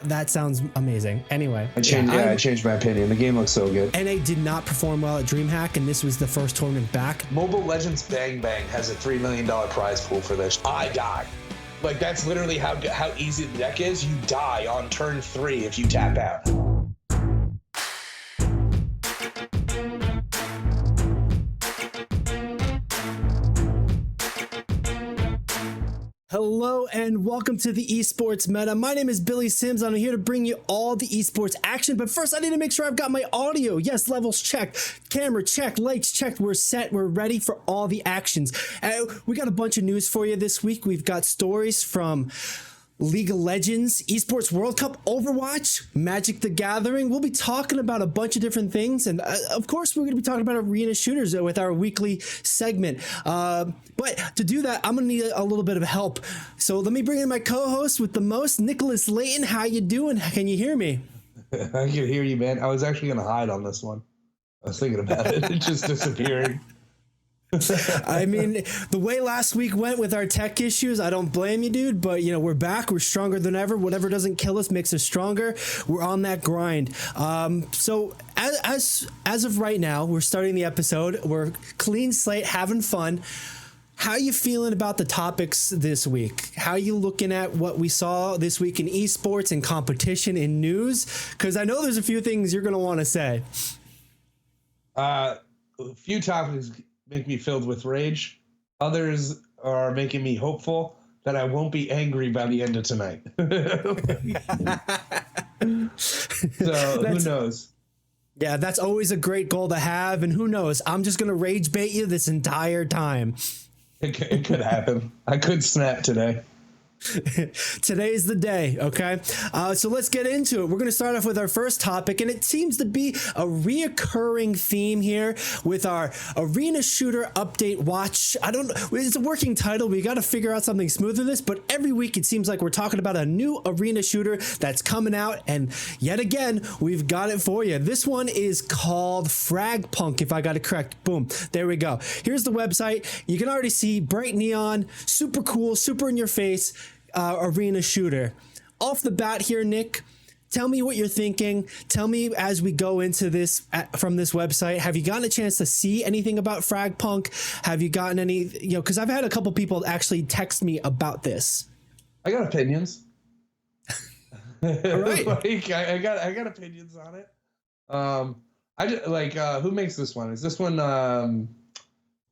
That sounds amazing. Anyway, I changed my opinion. The game looks so good. NA did not perform well at DreamHack, and this was the first tournament back. Mobile Legends Bang Bang has a $3 million prize pool for this. I die. Like, that's literally how easy the deck is. You die on turn 3 if you tap out. Hello and welcome to the Esports Meta. My name is Billy Sims. I'm here to bring you all the esports action, but first I need to make sure I've got my audio. Yes, levels checked, camera checked, lights checked. We're set. We're ready for all the actions. We got a bunch of news for you this week. We've got stories from League of Legends, Esports World Cup, Overwatch, Magic the Gathering. We'll be talking about a bunch of different things. And of course, we're going to be talking about arena shooters with our weekly segment. But to do that, I'm going to need a little bit of help. So let me bring in my co-host with the most, Nicholas Layton. How you doing? Can you hear me? I can hear you, man. I was actually going to hide on this one. I was thinking about it. It just disappeared. I mean, the way last week went with our tech issues, I don't blame you, dude, but you know, we're back, we're stronger than ever. Whatever doesn't kill us makes us stronger. We're on that grind. So as of right now, we're starting the episode. We're clean slate, having fun. How are you feeling about the topics this week? How are you looking at what we saw this week in esports and competition in news? Because I know there's a few things you're going to want to say. A few topics make me filled with rage. Others are making me hopeful that I won't be angry by the end of tonight. So who knows? Yeah, that's always a great goal to have. And who knows? I'm just going to rage bait you this entire time. It could happen. I could snap today. Today's the day, okay? So let's get into it. We're going to start off with our first topic, and it seems to be a reoccurring theme here with our arena shooter update watch. I don't know, it's a working title. We got to figure out something smooth than this, but every week it seems like we're talking about a new arena shooter that's coming out, and yet again, we've got it for you. This one is called Fragpunk, if I got it correct. Boom, there we go. Here's the website. You can already see bright neon, super cool, super in your face. Arena shooter. Off the bat here, Nick, tell me what you're thinking. Tell me as we go into this from this website, have you gotten a chance to see anything about Fragpunk? Have you gotten any, because I've had a couple people actually text me about this. I got opinions. All right. I got opinions on it. I just, who makes this one? Is this one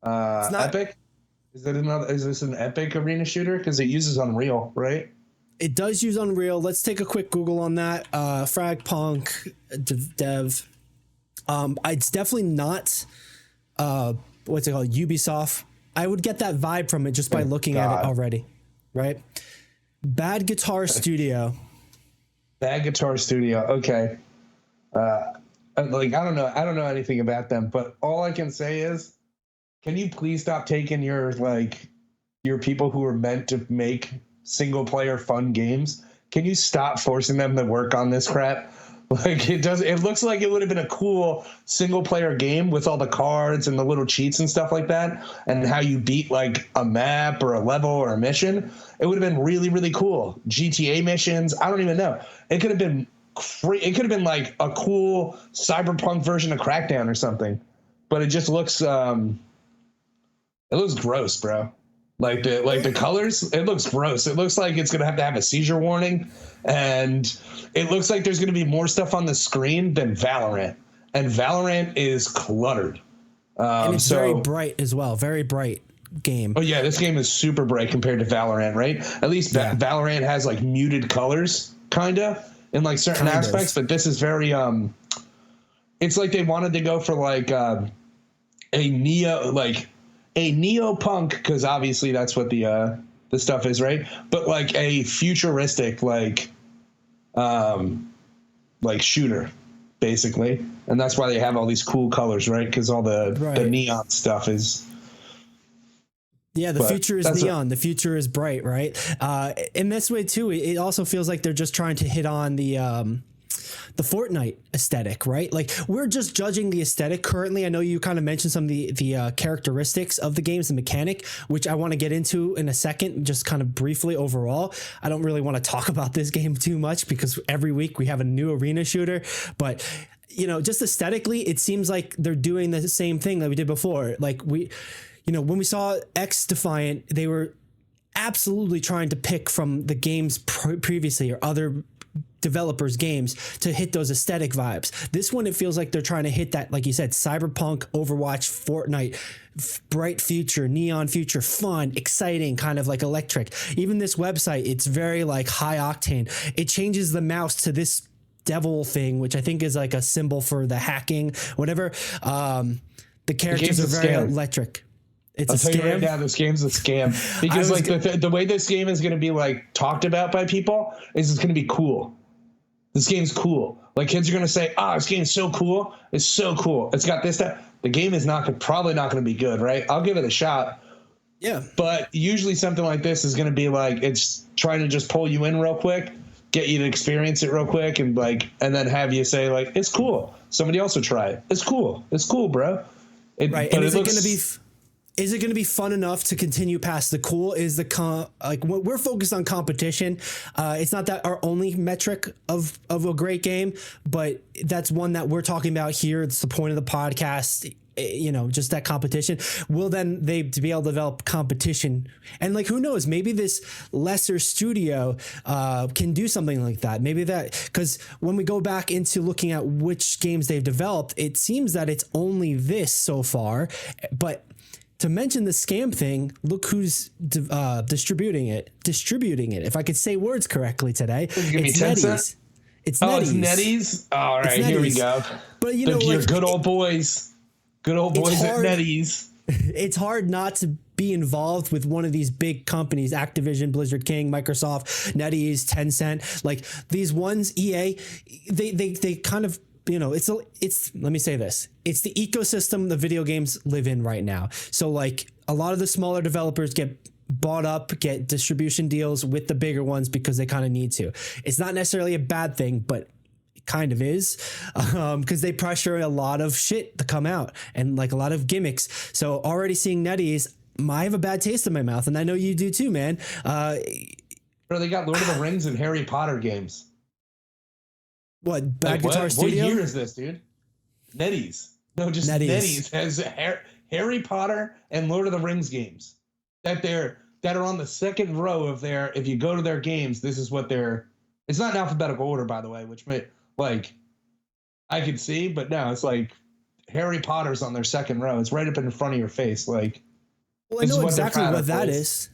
Epic? Is this an Epic arena shooter? Because it uses Unreal, right? It does use Unreal. Let's take a quick Google on that. Fragpunk dev. It's definitely not what's it called? Ubisoft. I would get that vibe from it just by looking at it already, right? Bad Guitar Studio. Bad Guitar Studio. Okay. I don't know anything about them, but all I can say is, can you please stop taking your people who are meant to make single player fun games? Can you stop forcing them to work on this crap? It looks like it would have been a cool single player game with all the cards and the little cheats and stuff like that, and how you beat like a map or a level or a mission. It would have been really, really cool. GTA missions. I don't even know. It could have been it could have been like a cool cyberpunk version of Crackdown or something, but it just looks, it looks gross, bro. The colors, it looks gross. It looks like it's gonna have a seizure warning, and it looks like there's gonna be more stuff on the screen than Valorant, and Valorant is cluttered. And it's very bright as well. Very bright game. Oh yeah, this game is super bright compared to Valorant, right? At least Valorant has like muted colors, kinda in like certain aspects, but this is very it's like they wanted to go for like a neopunk, because obviously that's what the stuff is, right? But like a futuristic shooter, basically, and that's why they have all these cool colors, right? Because all the neon stuff is. Yeah, the future is neon. The future is bright, right? In this way too, it also feels like they're just trying to hit on the the Fortnite aesthetic, right? Like we're just judging the aesthetic currently. I know you kind of mentioned some of the characteristics of the games, the mechanic, which I want to get into in a second, just kind of briefly overall. I don't really want to talk about this game too much because every week we have a new arena shooter, but you know, just aesthetically, it seems like they're doing the same thing that we did before. Like we, you know, when we saw X Defiant, they were absolutely trying to pick from the games previously or other developers' games to hit those aesthetic vibes. This one, it feels like they're trying to hit that, like you said, cyberpunk, Overwatch, Fortnite, bright future, neon future, fun, exciting, kind of like electric. Even this website, it's very like high octane. It changes the mouse to this devil thing, which I think is like a symbol for the hacking, whatever. The characters are very electric. It's a scam. I'll tell you right now, this game's a scam because like the way this game is going to be like talked about by people is it's going to be cool. This game's cool. Like kids are going to say, this game's so cool. It's so cool. It's got this, that. The game is probably not going to be good, right? I'll give it a shot. Yeah. But usually something like this is going to be like, it's trying to just pull you in real quick, get you to experience it real quick, and then have you say like, it's cool. Somebody else will try it. It's cool. It's cool, bro. Right. And is it going to be... Is it going to be fun enough to continue past the cool? Is like we're focused on competition. It's not that our only metric of a great game, but that's one that we're talking about here. It's the point of the podcast. You know, just that competition. Will then they be able to develop competition? And like, who knows? Maybe this lesser studio can do something like that. Maybe that, because when we go back into looking at which games they've developed, it seems that it's only this so far, but. To mention the scam thing, look who's distributing it. If I could say words correctly today, it's NetEase. It's NetEase. It's NetEase. All right, here we go. But you know, your good old boys at NetEase. It's hard not to be involved with one of these big companies: Activision, Blizzard King, Microsoft, NetEase, Tencent. Like these ones, EA. They kind of. You know, it's let me say this. It's the ecosystem the video games live in right now. So like a lot of the smaller developers get bought up, get distribution deals with the bigger ones because they kind of need to. It's not necessarily a bad thing, but it kind of is because they pressure a lot of shit to come out and like a lot of gimmicks. So already seeing NetEase, I have a bad taste in my mouth, and I know you do too, man. Bro, they got Lord of the Rings and Harry Potter games. What, Bad Guitar Studio? What year is this, dude? NetEase. No, just NetEase has Harry Potter and Lord of the Rings games that are on the second row of their. If you go to their games, this is what they're. It's not in alphabetical order, by the way, which may like I could see, but no, it's like Harry Potter's on their second row. It's right up in front of your face, like. Well, I know exactly what that is.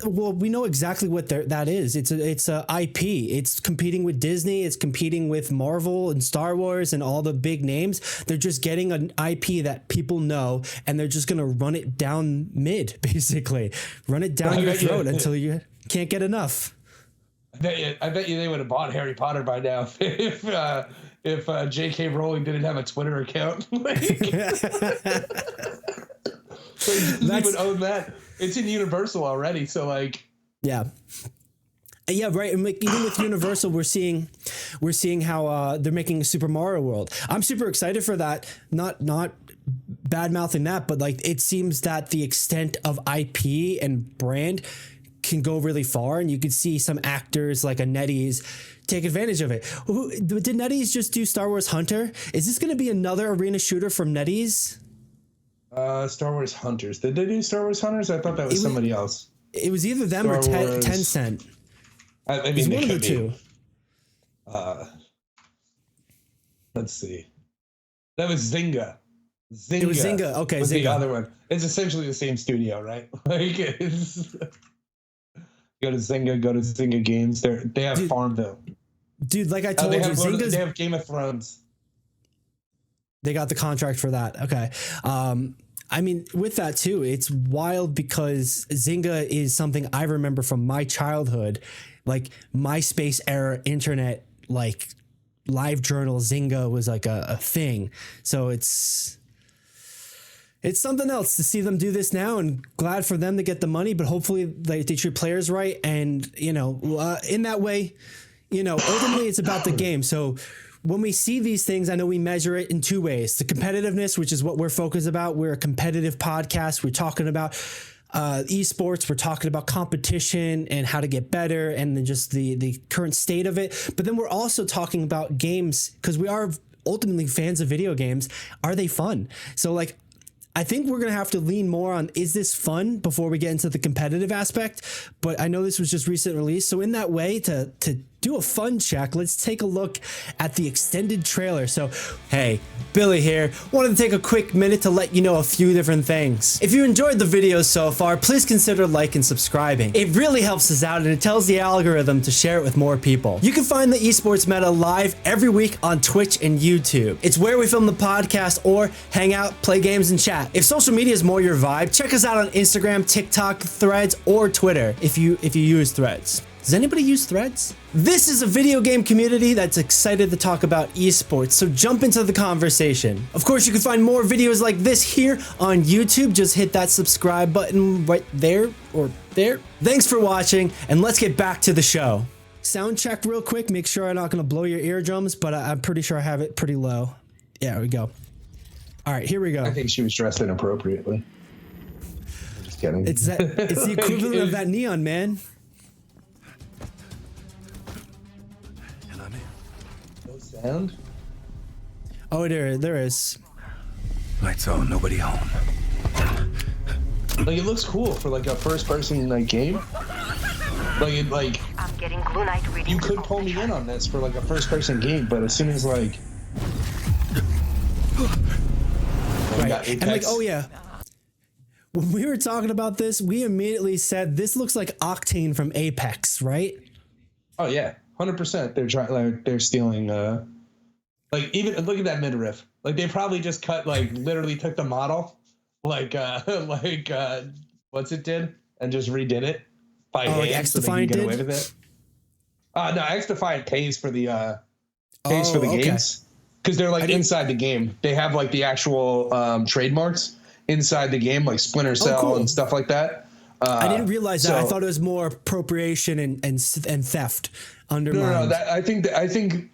We know exactly what that is. It's a IP. It's competing with Disney. It's competing with Marvel and Star Wars and all the big names. They're just getting an IP that people know, and they're just gonna run it down mid, basically, run it down your throat until you can't get enough. I bet you they would have bought Harry Potter by now if J.K. Rowling didn't have a Twitter account. Disney would own that. It's in Universal already, so like yeah, right. And like, even with Universal, we're seeing how they're making a Super Mario World. I'm super excited for that. Not bad mouthing that, but like it seems that the extent of IP and brand can go really far, and you could see some actors like a NetEase take advantage of it. Did NetEase just do Star Wars Hunter? Is this going to be another arena shooter from NetEase? Star Wars Hunters. Did they do Star Wars Hunters? I thought that was somebody else. It was either them or Tencent. I mean, one of the two. Let's see. That was Zynga. It was Zynga. Okay, was Zynga. The other one. It's essentially the same studio, right? Like, it's... Go to Zynga Games. They have Farmville. Dude, like I told you, they have Game of Thrones. They got the contract for that. Okay. I mean, with that too, it's wild because Zynga is something I remember from my childhood, like MySpace era internet, like live journal. Zynga was like a thing. So it's something else to see them do this now, and glad for them to get the money, but hopefully they treat players right. And, you know, in that way, you know, ultimately it's about the game. So when we see these things, I know we measure it in two ways. The competitiveness, which is what we're focused about. We're a competitive podcast. We're talking about esports. We're talking about competition and how to get better and then just the current state of it. But then we're also talking about games because we are ultimately fans of video games. Are they fun? So like, I think we're going to have to lean more on, is this fun before we get into the competitive aspect? But I know this was just recent release. So in that way, to do a fun check, let's take a look at the extended trailer. So, hey, Billy here. Wanted to take a quick minute to let you know a few different things. If you enjoyed the video so far, please consider liking and subscribing. It really helps us out and it tells the algorithm to share it with more people. You can find the Esports Meta live every week on Twitch and YouTube. It's where we film the podcast or hang out, play games, and chat. If social media is more your vibe, check us out on Instagram, TikTok, Threads, or Twitter if you use Threads. Does anybody use Threads? This is a video game community that's excited to talk about esports, so jump into the conversation. Of course, you can find more videos like this here on YouTube. Just hit that subscribe button right there or there. Thanks for watching, and let's get back to the show. Sound check real quick. Make sure I'm not going to blow your eardrums, but I'm pretty sure I have it pretty low. Yeah, there we go. All right, here we go. I think she was dressed inappropriately. I'm just kidding. It's the equivalent of that neon, man. Sound? Oh, there is. Lights on, nobody home. Like, it looks cool for like a first-person like game. Like I'm getting blue light reading. you could pull me in on this for like a first-person game, but as soon as like, Right. And like, oh yeah. When we were talking about this, we immediately said this looks like Octane from Apex, right? oh yeah, 100%. They're trying, like, they're stealing. Like, even look at that midriff. Like, they probably just cut, like, literally took the model, what's it did, and just redid it by hand so they can get away with it. No, XDefiant pays for the games because they're like inside the game. They have like the actual trademarks inside the game, like Splinter Cell and stuff like that. I didn't realize that. I thought it was more appropriation and theft. No. I think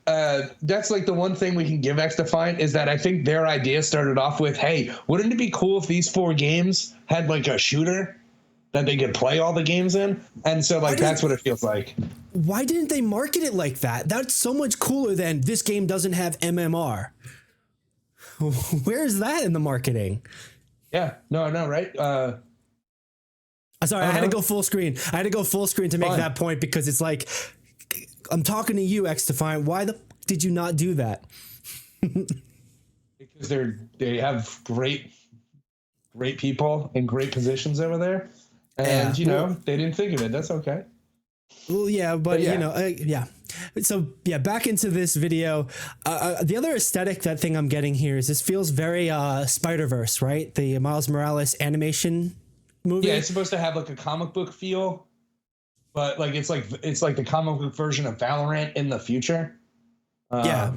that's like the one thing we can give XDefiant is that I think their idea started off with, hey, wouldn't it be cool if these 4 games had like a shooter that they could play all the games in? And so like that's what it feels like. Why didn't they market it like that? That's so much cooler than this game doesn't have MMR. Where is that in the marketing? Yeah, no, right? Sorry, I had to go full screen. I had to go full screen to make that point because it's like, I'm talking to you, XDefiant. Why the did you not do that? Because they have great people in great positions over there, and they didn't think of it. That's okay. Well, yeah, but you know, yeah. So yeah, back into this video. The other aesthetic thing I'm getting here is this feels very Spider-Verse, right? The Miles Morales animation movie. Yeah, it's supposed to have like a comic book feel. But like it's like the comic book version of Valorant in the future. Yeah,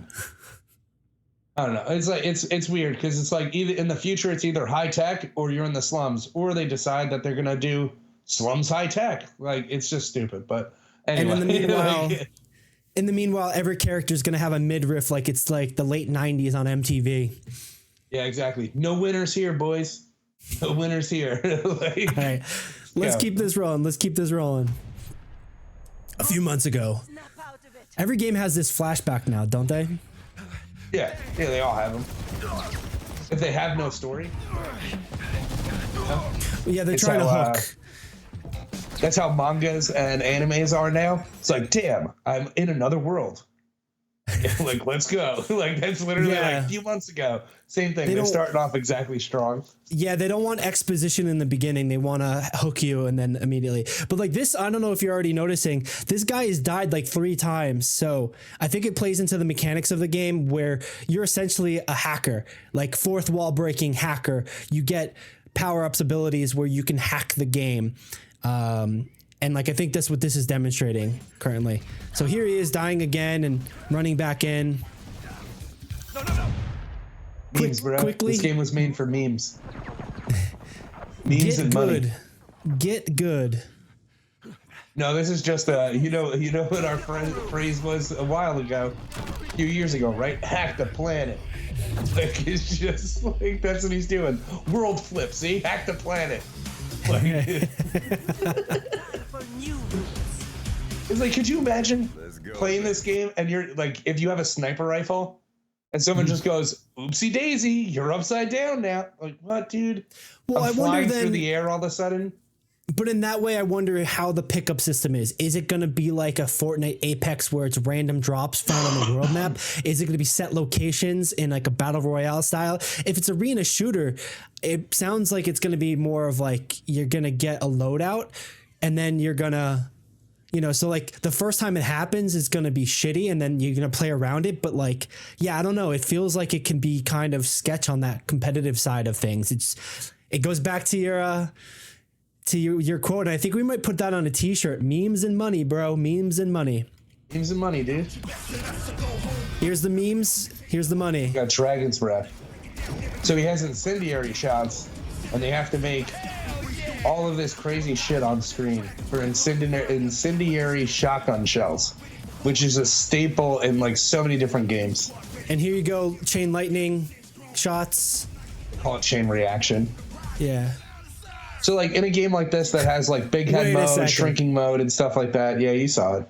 I don't know. It's like it's weird because it's like either in the future it's either high tech or you're in the slums, or they decide that they're gonna do slums high tech. Like it's just stupid. But anyway, and in the meanwhile, every character is gonna have a midriff like it's like the late '90s on MTV. Yeah, exactly. No winners here, boys. No winners here. Like, all right, let's keep this rolling. Let's keep this rolling. A few months ago. Every game has this flashback now, don't they? Yeah, they all have them. If they have no story. Yeah, they're trying to hook. That's how mangas and animes are now. It's like, damn, I'm in another world. Like, let's go. Like, that's literally like a few months ago. Same thing. They're starting off exactly strong. Yeah, they don't want exposition in the beginning. They want to hook you and then immediately. But like this, I don't know if you're already noticing, this guy has died like 3 times. So I think it plays into the mechanics of the game where you're essentially a hacker, like fourth wall breaking hacker. You get power-ups abilities where you can hack the game. And like, I think that's what this is demonstrating currently. So here he is dying again and running back in. Memes, bro. Quickly. This game was made for memes. Memes and money. Get good. No, this is just you know what our phrase was a while ago, a few years ago, right? Hack the planet. Like it's just like that's what he's doing. World flip, see? Hack the planet. Like, it's like, could you imagine playing this game and you're like, if you have a sniper rifle and someone just goes, "Oopsie daisy, you're upside down now." Like, what, dude? Well, I'm flying through the air all of a sudden. But in that way, I wonder how the pickup system is. Is it going to be like a Fortnite Apex where it's random drops found on the world map? Is it going to be set locations in like a battle royale style? If it's arena shooter, it sounds like it's going to be more of like you're going to get a loadout and then you're going to, so like the first time it happens, it's going to be shitty and then you're going to play around it. But like, yeah, I don't know. It feels like it can be kind of sketch on that competitive side of things. It goes back to your quote, and I think we might put that on a t-shirt. Memes and money, bro. Memes and money. Memes and money, dude. Here's the memes. Here's the money. Got Dragon's Breath. So he has incendiary shots, and they have to make all of this crazy shit on screen for incendiary shotgun shells, which is a staple in like so many different games. And here you go, chain lightning shots. Call it chain reaction. Yeah. So like in a game like this that has like big head mode, shrinking mode, and stuff like that, yeah, you saw it.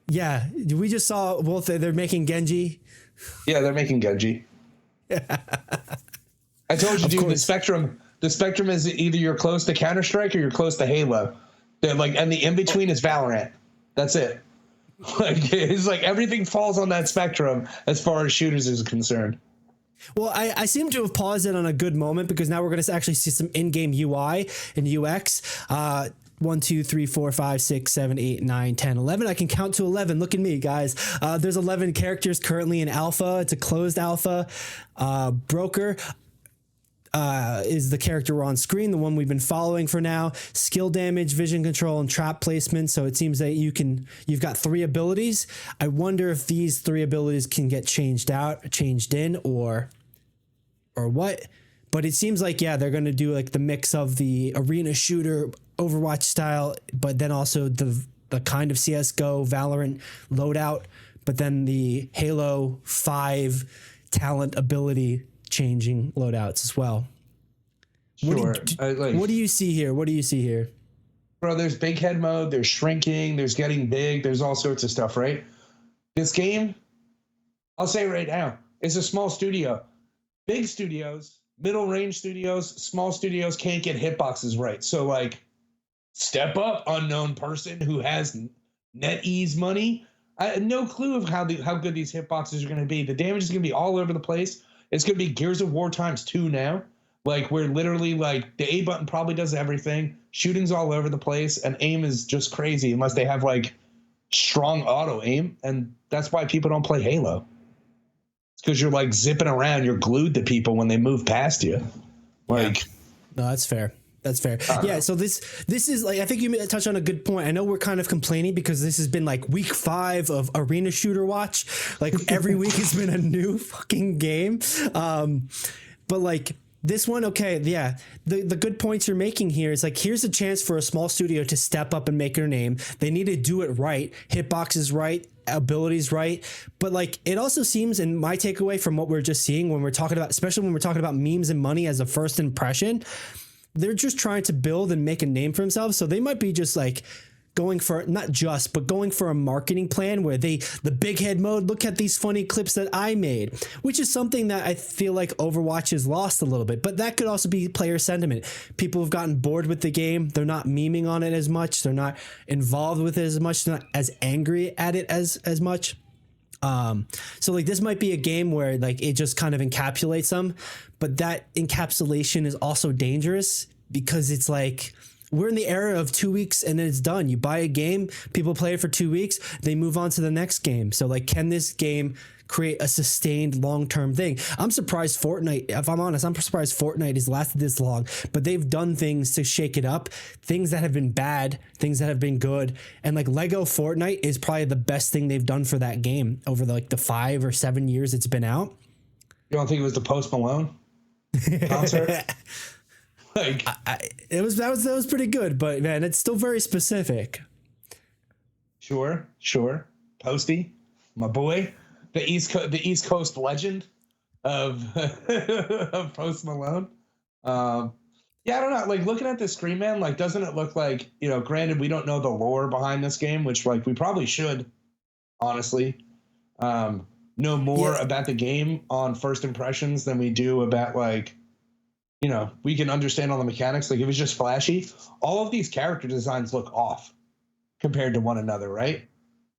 Yeah, we just saw both. They're making Genji. Yeah, they're making Genji. I told you, dude. The spectrum is either you're close to Counter-Strike or you're close to Halo. They're like, and the in between is Valorant. That's it. Like it's like everything falls on that spectrum as far as shooters is concerned. Well, I seem to have paused it on a good moment because now we're going to actually see some in-game UI and UX. 1, 2, 3, 4, 5, 6, 7, 8, 9, 10, 11. I can count to 11. Look at me, guys. There's 11 characters currently in alpha. It's a closed alpha. Broker is the character we're on screen, the one we've been following for now. Skill damage, vision control, and trap placement. So it seems that you've got 3 abilities. I wonder if these 3 abilities can get changed in, or what. But it seems like, yeah, they're going to do like the mix of the arena shooter Overwatch style, but then also the kind of CSGO Valorant loadout, but then the Halo 5 talent ability changing loadouts as well. Sure. What do you see here? Bro, there's big head mode, there's shrinking, there's getting big, there's all sorts of stuff, right? This game, I'll say right now, it's a small studio. Big studios, middle range studios, small studios can't get hitboxes right. So like, step up, unknown person who has NetEase money. I have no clue of how good these hitboxes are going to be. The damage is going to be all over the place. It's going to be Gears of War ×2 now. Like, we're literally, like, the A button probably does everything. Shooting's all over the place, and aim is just crazy unless they have, like, strong auto aim. And that's why people don't play Halo. It's because you're, like, zipping around. You're glued to people when they move past you. Like, no, that's fair. That's fair. Yeah. So this is like, I think you touched on a good point. I know we're kind of complaining because this has been like week 5 of arena shooter watch. Like every week has been a new fucking game. But like this one, okay. Yeah. The good points you're making here is like, here's a chance for a small studio to step up and make their name. They need to do it right. Hitboxes right. Abilities right. But like, it also seems, and my takeaway from what we're just seeing when we're talking about, especially when we're talking about memes and money as a first impression, they're just trying to build and make a name for themselves. So they might be just like going for, not just, but going for a marketing plan where the big head mode, look at these funny clips that I made, which is something that I feel like Overwatch has lost a little bit. But that could also be player sentiment. People have gotten bored with the game. They're not memeing on it as much. They're not involved with it as much. They're not as angry at it as much. So like this might be a game where like it just kind of encapsulates them, but that encapsulation is also dangerous because it's like we're in the era of 2 weeks and then it's done. You buy a game, people play it for 2 weeks, they move on to the next game. So like, can this game create a sustained long-term thing? I'm surprised Fortnite, if I'm honest, I'm surprised Fortnite has lasted this long, but they've done things to shake it up, things that have been bad, things that have been good. And like Lego Fortnite is probably the best thing they've done for that game over the 5 or 7 years it's been out. You don't think it was the Post Malone concert? Like that was pretty good, but man, it's still very specific. Sure. Posty, my boy, the East Coast legend of of Post Malone. Yeah, I don't know. Like looking at the screen, man, like doesn't it look like, granted we don't know the lore behind this game, which like we probably should, honestly, know more about the game on first impressions than we do about like, we can understand all the mechanics. Like if it's just flashy, all of these character designs look off compared to one another, right?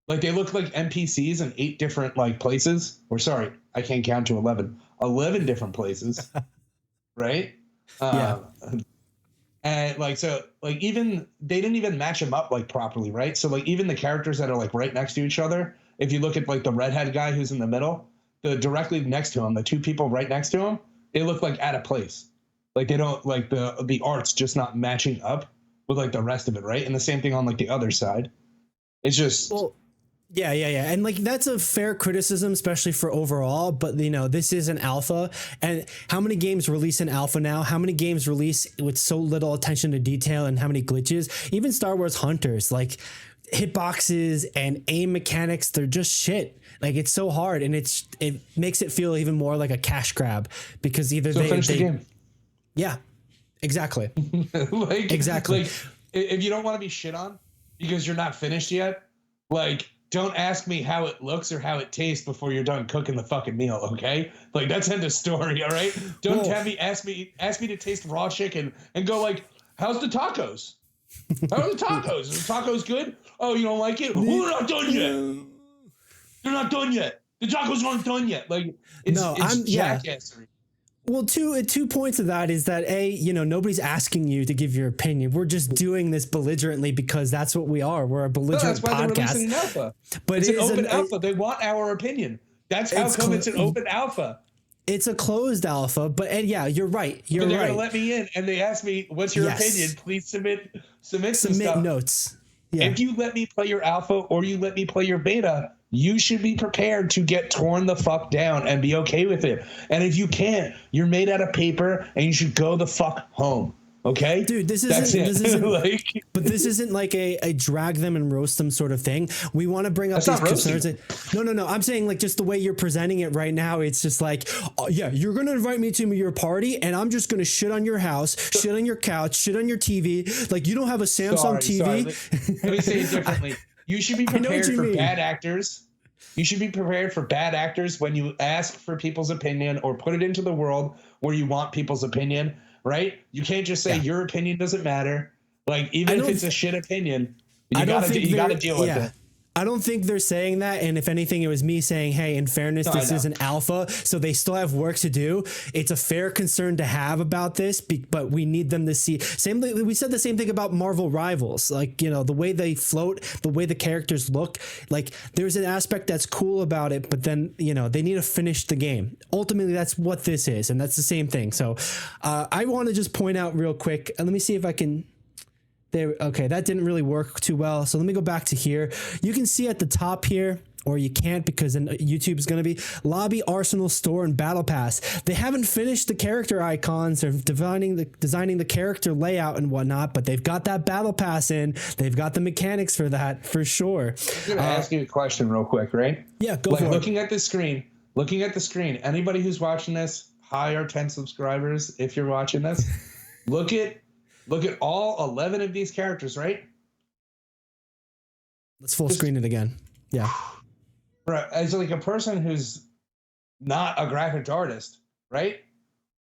Like they look like NPCs in 8 different like places, or sorry, I can't count to 11 different places, right? Yeah. And like, so like even they didn't even match them up like properly, right? So like even the characters that are like right next to each other, if you look at like the redhead guy who's in the middle, the directly next to him, the 2 people right next to him, they look like out of place. Like they don't like the art's just not matching up with like the rest of it, right? And the same thing on like the other side. It's just Yeah. And like that's a fair criticism, especially for overall. But this is an alpha, and how many games release in alpha now? How many games release with so little attention to detail and how many glitches? Even Star Wars Hunters, like hitboxes and aim mechanics, they're just shit. Like it's so hard, and it makes it feel even more like a cash grab because either they finish the game. Yeah, exactly. Exactly. Like if you don't want to be shit on because you're not finished yet, like don't ask me how it looks or how it tastes before you're done cooking the fucking meal, okay? Like that's end of story, all right? Don't have me ask me to taste raw chicken and go like, how's the tacos? How are the tacos? Is the tacos good? Oh, you don't like it? Well, they're not done yet. They're not done yet. The tacos aren't done yet. Like it's jackassery. Well, two points of that is that nobody's asking you to give your opinion. We're just doing this belligerently because that's what we are. We're a belligerent podcast. They're releasing an alpha. But it's an open alpha. They want our opinion. That's how come it's an open alpha. It's a closed alpha, but you're right. They're gonna let me in, and they ask me, "What's your opinion? Please submit notes." Yeah. If you let me play your alpha or you let me play your beta, you should be prepared to get torn the fuck down and be okay with it. And if you can't, you're made out of paper and you should go the fuck home. Okay, dude, this isn't like a drag them and roast them sort of thing. We want to bring up these concerns. No. I'm saying like just the way you're presenting it right now. It's just like, you're going to invite me to your party and I'm just going to shit on your house, shit on your couch, shit on your TV. Like you don't have a Samsung TV. Let me say it differently. You should be prepared for bad actors. You should be prepared for bad actors when you ask for people's opinion or put it into the world where you want people's opinion. Right? You can't just say your opinion doesn't matter. Like even if it's a shit opinion, you gotta deal with it. I don't think they're saying that. And if anything, it was me saying, hey, in fairness, this is an alpha, so they still have work to do. It's a fair concern to have about this, but we need them to see. We said the same thing about Marvel Rivals. Like, the way they float, the way the characters look, like there's an aspect that's cool about it, but then, they need to finish the game. Ultimately, that's what this is. And that's the same thing. So I want to just point out real quick, and let me see if I can... Okay, that didn't really work too well. So let me go back to here. You can see at the top here, or you can't because then YouTube is going to be Lobby, Arsenal, Store, and Battle Pass. They haven't finished the character icons or designing the character layout and whatnot, but they've got that Battle Pass in. They've got the mechanics for that for sure. I'm going to ask you a question real quick, right? Yeah, go for it. Looking at the screen, anybody who's watching this, hi, our 10 subscribers, if you're watching this, look at all 11 of these characters, right? Let's full screen it again. Yeah. Right. As like a person who's not a graphic artist, right?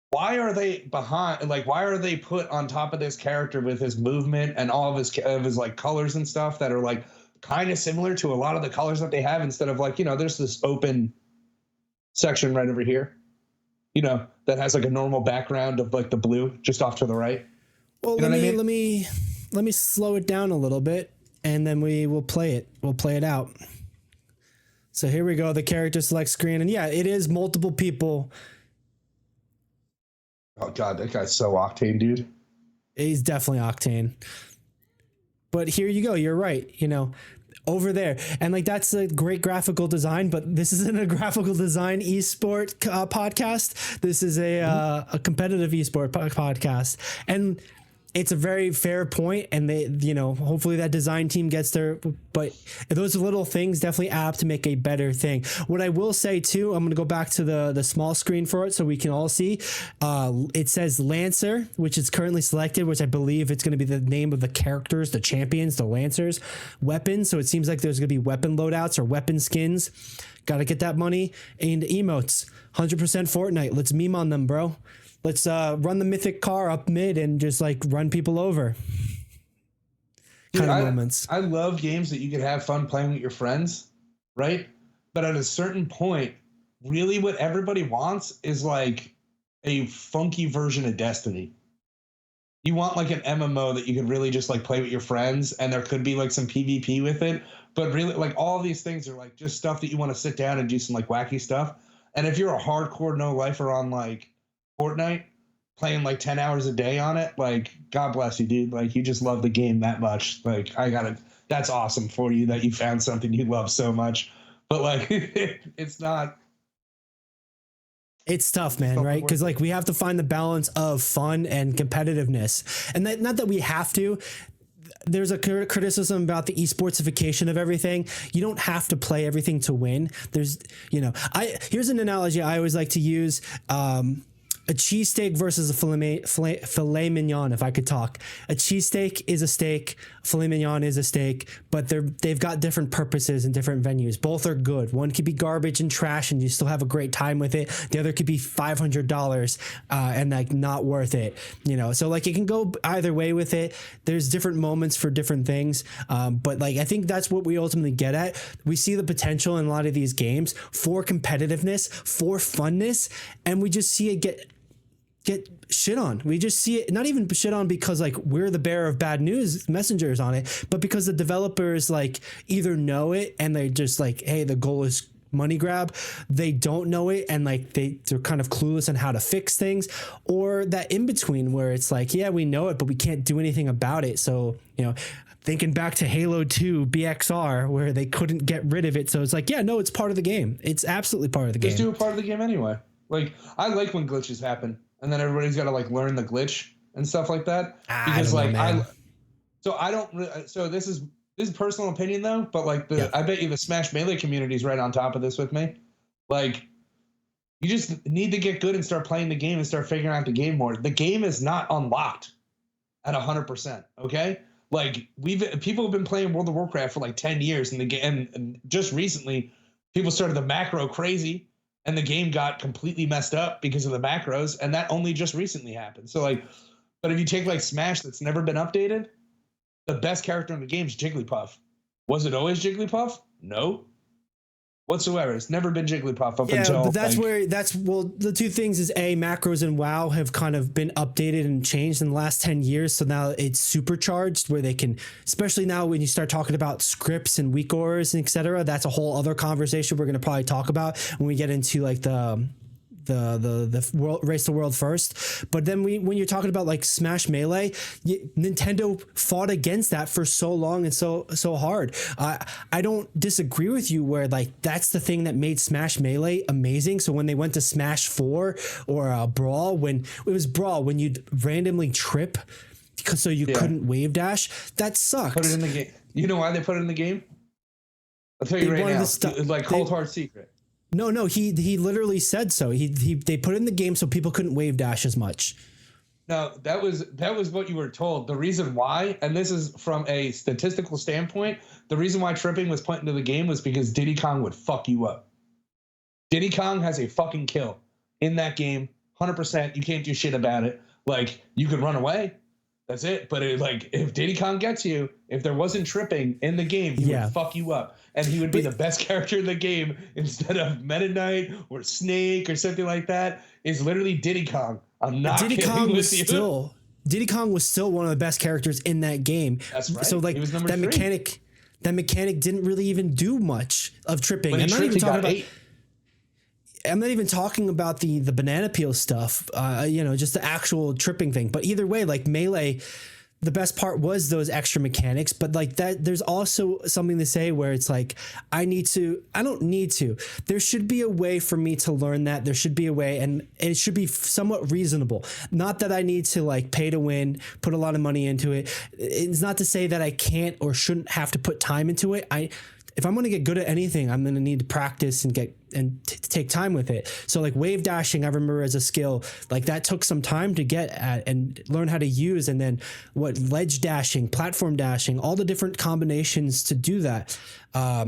Why are they behind? Like, why are they put on top of this character with his movement and all of his like colors and stuff that are like kind of similar to a lot of the colors that they have instead of like, there's this open section right over here, that has like a normal background of like the blue just off to the right. Well, let me slow it down a little bit, and then we will play it. We'll play it out. So here we go, the character select screen, and it is multiple people. Oh God, that guy's so Octane, dude. He's definitely Octane. But here you go. You're right. Over there, and like that's a great graphical design, but this isn't a graphical design esport podcast. This is a competitive esport podcast, and it's a very fair point, and they, hopefully that design team gets there. But those little things definitely add up to make a better thing. What I will say too, I'm going to go back to the small screen for it so we can all see. It says Lancer, which is currently selected, which I believe it's going to be the name of the characters, the champions, the Lancers. Weapons, so it seems like there's going to be weapon loadouts or weapon skins. Got to get that money. And emotes, 100% Fortnite. Let's meme on them, bro. Let's run the mythic car up mid and just like run people over. Kind of moments. I love games that you can have fun playing with your friends, right? But at a certain point, really what everybody wants is like a funky version of Destiny. You want like an MMO that you can really just like play with your friends, and there could be like some PvP with it. But really, like all these things are like just stuff that you want to sit down and do some like wacky stuff. And if you're a hardcore no-lifer on like Fortnite, playing like 10 hours a day on it, like God bless you, dude. Like you just love the game that much. Like that's awesome for you that you found something you love so much. But like it's not. It's tough, man, right? Because like we have to find the balance of fun and competitiveness, and that, not that we have to. There's a criticism about the esportsification of everything. You don't have to play everything to win. There's, here's an analogy I always like to use. A cheesesteak versus a filet mignon, if I could talk. A cheesesteak is a steak, filet mignon is a steak, but they've got different purposes and different venues. Both are good. One could be garbage and trash and you still have a great time with it. The other could be $500 and like not worth it. So like it can go either way with it. There's different moments for different things. But like I think that's what we ultimately get at. We see the potential in a lot of these games for competitiveness, for funness, and we just see it get shit on. We just see it, not even shit on because like we're the bearer of bad news messengers on it, but because the developers like either know it and they're just like, hey, the goal is money grab. They don't know it and like they're kind of clueless on how to fix things, or that in between where it's like, yeah, we know it, but we can't do anything about it. So, thinking back to Halo 2 BXR where they couldn't get rid of it. So it's like, yeah, no, it's part of the game. It's absolutely part of the game. Just do a part of the game anyway. Like I like when glitches happen. And then everybody's got to like learn the glitch and stuff like that. Because so this is personal opinion though, but like I bet you the Smash Melee community is right on top of this with me. Like you just need to get good and start playing the game and start figuring out the game more. The game is not unlocked at 100%. Okay. Like people have been playing World of Warcraft for like 10 years and the game, and just recently people started the macro crazy. And the game got completely messed up because of the macros, and that only just recently happened. So like, but if you take like Smash that's never been updated, the best character in the game is Jigglypuff. Was it always Jigglypuff? No. Whatsoever. It's never been Jigglypuff up until. But the two things is macros and WoW have kind of been updated and changed in the last 10 years. So now it's supercharged where they can, especially now when you start talking about scripts and weak auras and et cetera, that's a whole other conversation we're going to probably talk about when we get into like the world, race the world first. But then when you're talking about like Smash Melee, Nintendo fought against that for so long and so hard. I don't disagree with you where like that's the thing that made Smash Melee amazing. So when they went to Smash 4 or Brawl, when you'd randomly trip so you couldn't wave dash, that sucked. Put it in the game. You know why they put it in the game? I'll tell you right now. Like cold hard secret. No, he literally said so. They put it in the game so people couldn't wave dash as much. No, that was what you were told. The reason why, and this is from a statistical standpoint, the reason why tripping was put into the game was because Diddy Kong would fuck you up. Diddy Kong has a fucking kill in that game, 100%. You can't do shit about it. Like you could run away. That's it. But if Diddy Kong gets you, if there wasn't tripping in the game, he would fuck you up. And he would be the best character in the game instead of Meta Knight or Snake or something like that. Is literally Diddy Kong. I'm not Diddy kidding Kong with you. Diddy Kong was still one of the best characters in that game. That's right. So like he was number that 3. that mechanic didn't really even do much of tripping. When I'm not even talking about the banana peel stuff, just the actual tripping thing. But either way, like Melee, the best part was those extra mechanics, but like that, there's also something to say where it's like, I don't need to, there should be a way for me to learn that. There should be a way, and it should be somewhat reasonable. Not that I need to like pay to win, put a lot of money into it. It's not to say that I can't or shouldn't have to put time into it. If I'm going to get good at anything, I'm going to need to practice and take time with it. So like wave dashing, I remember as a skill, like that took some time to get at and learn how to use. And then ledge dashing, platform dashing, all the different combinations to do that. Yeah,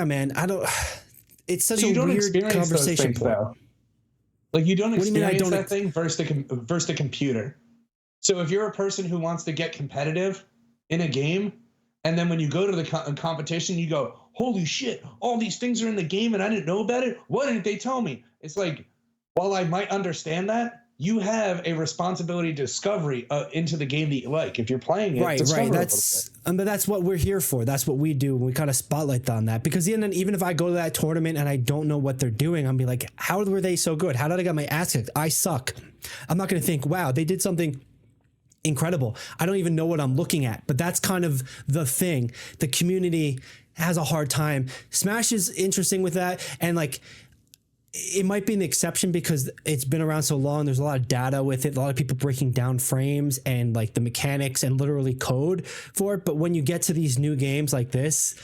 man, it's such a weird conversation point. Like you don't experience that thing versus the computer. So if you're a person who wants to get competitive in a game, and then when you go to the competition, you go, holy shit, all these things are in the game and I didn't know about it. Why didn't they tell me? It's like, while I might understand that, you have a responsibility discovery into the game that you like. If you're playing it, right. But that's what we're here for. That's what we do. We kind of spotlight on that, because even if I go to that tournament and I don't know what they're doing, I'll be like, how were they so good? How did I get my ass kicked? I suck. I'm not going to think, wow, they did something incredible. I don't even know what I'm looking at, but that's kind of the thing. The community has a hard time. Smash is interesting with that. And like, it might be an exception because it's been around so long. There's a lot of data with it. A lot of people breaking down frames and like the mechanics and literally code for it. But when you get to these new games like this,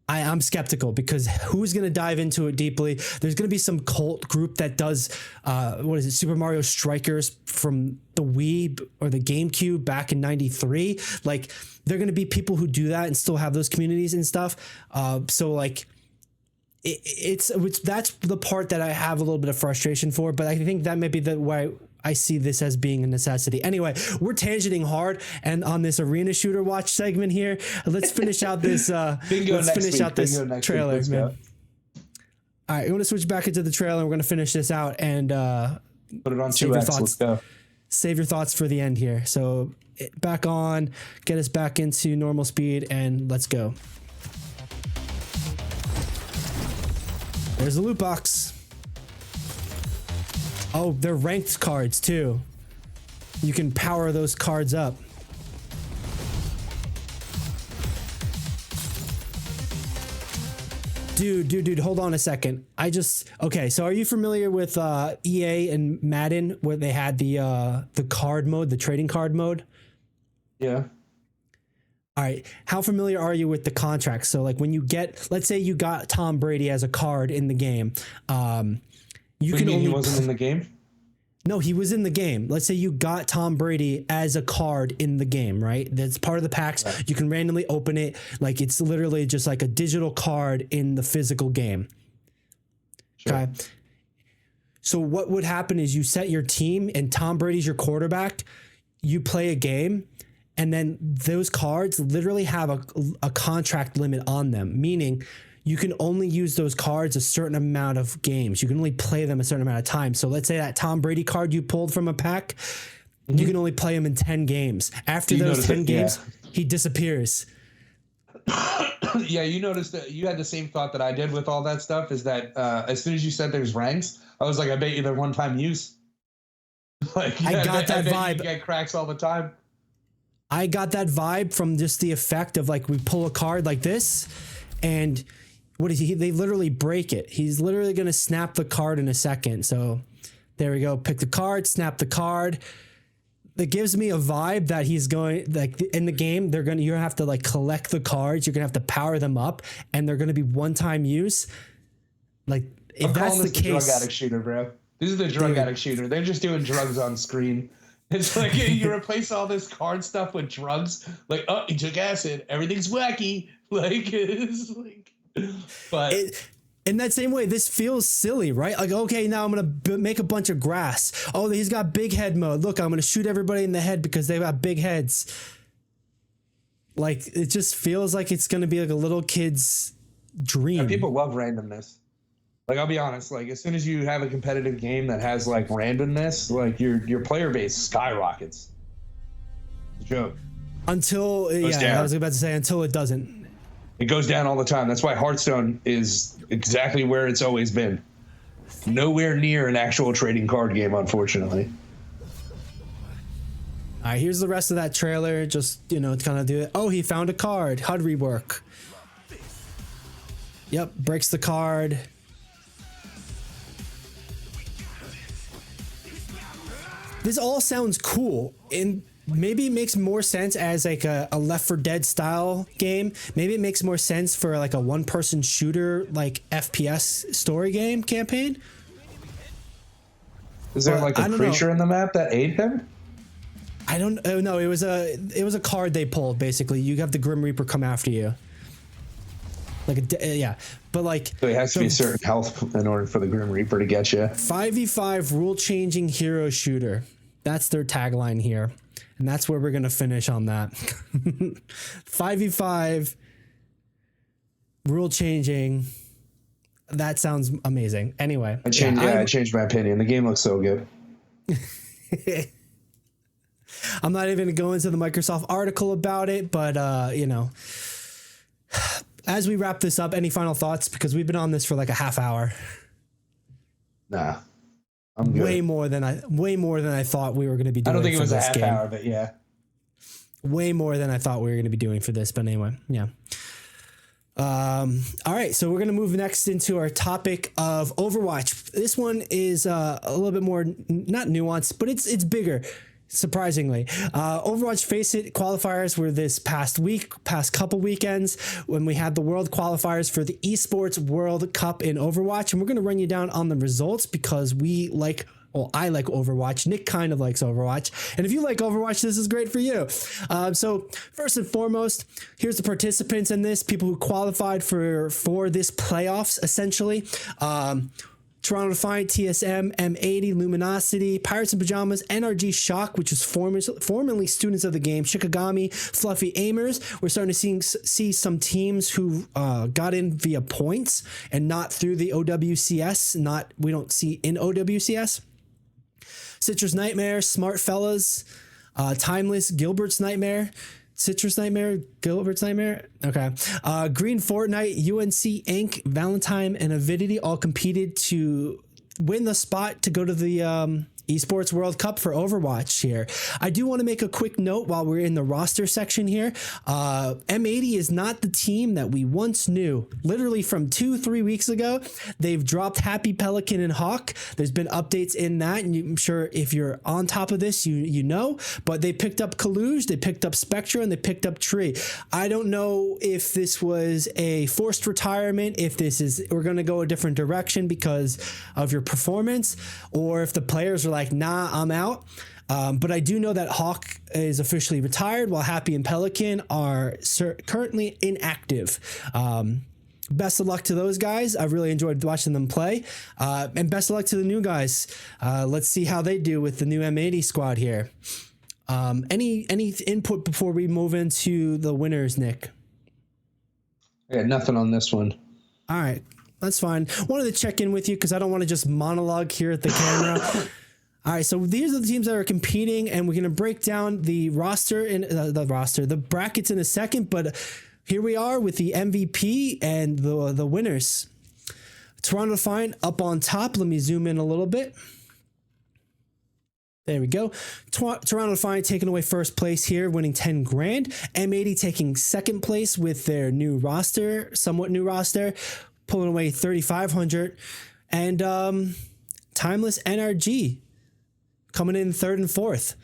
I'm skeptical, because who's going to dive into it deeply? There's going to be some cult group that does, Super Mario Strikers from the Wii or the GameCube back in '93. Like, they're going to be people who do that and still have those communities and stuff. So like, that's the part that I have a little bit of frustration for, but I think that may be the way I see this as being a necessity. Anyway, we're tangenting hard, and on this arena shooter watch segment here, let's finish out this. Trailer, man. All right, I'm going to switch back into the trailer. We're going to finish this out and put it on 2X. Let's go. Save your thoughts for the end here. So back on, get us back into normal speed, and let's go. There's the loot box. Oh, they're ranked cards too. You can power those cards up. Dude, hold on a second. Okay, so are you familiar with EA and Madden, where they had the card mode, the trading card mode? Yeah. All right. How familiar are you with the contracts? So like when you let's say you got Tom Brady as a card in the game. He wasn't in the game? No, he was in the game. Let's say you got Tom Brady as a card in the game, right? That's part of the packs. Right. You can randomly open it. Like, it's literally just like a digital card in the physical game. Sure. Okay. So what would happen is you set your team and Tom Brady's your quarterback. You play a game, and then those cards literally have a contract limit on them, meaning you can only use those cards a certain amount of games. You can only play them a certain amount of time. So let's say that Tom Brady card you pulled from a pack, you can only play him in 10 games. After those 10 games, he disappears. Yeah, you noticed that you had the same thought that I did with all that stuff, is that as soon as you said there's ranks, I was like, I bet you they're one-time use. Like, I got that vibe. You get cracks all the time. I got that vibe from just the effect of like, we pull a card like this, and what is he? They literally break it. He's literally going to snap the card in a second. So there we go. Pick the card, snap the card. That gives me a vibe that he's going, like, in the game, you're going to have to like collect the cards. You're going to have to power them up, and they're going to be one-time use. Like, if that's the case, drug addict shooter, bro. This is the drug addict shooter. They're just doing drugs on screen. It's like you replace all this card stuff with drugs. Like, oh, he took acid. Everything's wacky. Like, it's like, but in that same way, this feels silly, right? Like, okay, now I'm going to make a bunch of grass. Oh, he's got big head mode. Look, I'm going to shoot everybody in the head because they've got big heads. Like, it just feels like it's going to be like a little kid's dream. Yeah, people love randomness. Like, I'll be honest, like, as soon as you have a competitive game that has, like, randomness, like, your player base skyrockets. It's a joke. Until, I was about to say, until it doesn't. It goes down all the time. That's why Hearthstone is exactly where it's always been. Nowhere near an actual trading card game, unfortunately. All right, here's the rest of that trailer. Just, you know, to kind of do it. Oh, he found a card. HUD rework. Yep, breaks the card. This all sounds cool, and maybe it makes more sense as like a Left 4 Dead style game. Maybe it makes more sense for like a one-person shooter, like FPS story game campaign. Is there like a creature in the map that ate him? I don't know. It was a card they pulled. Basically, you have the Grim Reaper come after you. Like yeah, but like so it has to be a certain health in order for the Grim Reaper to get you. 5v5 rule-changing hero shooter. That's their tagline here, and that's where we're gonna finish on that. 5v5 rule-changing. That sounds amazing. Anyway, I changed my opinion. The game looks so good. I'm not even gonna go into the Microsoft article about it, but you know. As we wrap this up, any final thoughts? Because we've been on this for like a half hour. Nah, I'm good. Way more than I thought we were going to be doing. I don't think it was a half hour, but yeah. Way more than I thought we were going to be doing for this, but anyway, yeah. All right, so we're going to move next into our topic of Overwatch. This one is a little bit more not nuanced, but it's bigger. Surprisingly, Overwatch Face It qualifiers were this past couple weekends when we had the world qualifiers for the Esports World Cup in Overwatch, and we're going to run you down on the results because I like Overwatch. Nick kind of likes Overwatch, and if you like Overwatch, this is great for you. So first and foremost, here's the participants in this, people who qualified for this playoffs, essentially. Toronto Defiant, TSM, M80, Luminosity, Pirates in Pajamas, NRG Shock, which was formerly students of the game, Shikigami, Fluffy Aimers. We're starting to see some teams who got in via points and not through the OWCS. We don't see in OWCS. Citrus Nightmare, Smart Fellas, Timeless, Gilbert's Nightmare. Citrus Nightmare, Gilbert's Nightmare. Okay. Green Fortnite, UNC Inc., Valentine, and Avidity all competed to win the spot to go to the Esports World Cup for Overwatch here. I do want to make a quick note while we're in the roster section here. M80 is not the team that we once knew. Literally from 2-3 weeks ago, they've dropped Happy Pelican and Hawk. There's been updates in that, and I'm sure if you're on top of this, you know. But they picked up Kaluge, they picked up Spectra, and they picked up Tree. I don't know if this was a forced retirement, if we're going to go a different direction because of your performance, or if the players are like, nah, I'm out. But I do know that Hawk is officially retired while Happy and Pelican are currently inactive. Best of luck to those guys. I've really enjoyed watching them play. And best of luck to the new guys. Let's see how they do with the new M80 squad here. Any input before we move into the winners, Nick? Yeah, nothing on this one. All right, that's fine. Wanted to check in with you because I don't want to just monologue here at the camera. All right, so these are the teams that are competing, and we're going to break down the roster in the brackets in a second. But here we are with the MVP and the winners. Toronto Defiant up on top. Let me zoom in a little bit. There we go. Toronto Defiant taking away first place here, winning 10 grand. M80 taking second place with their somewhat new roster, pulling away 3,500. And Timeless NRG coming in third and fourth.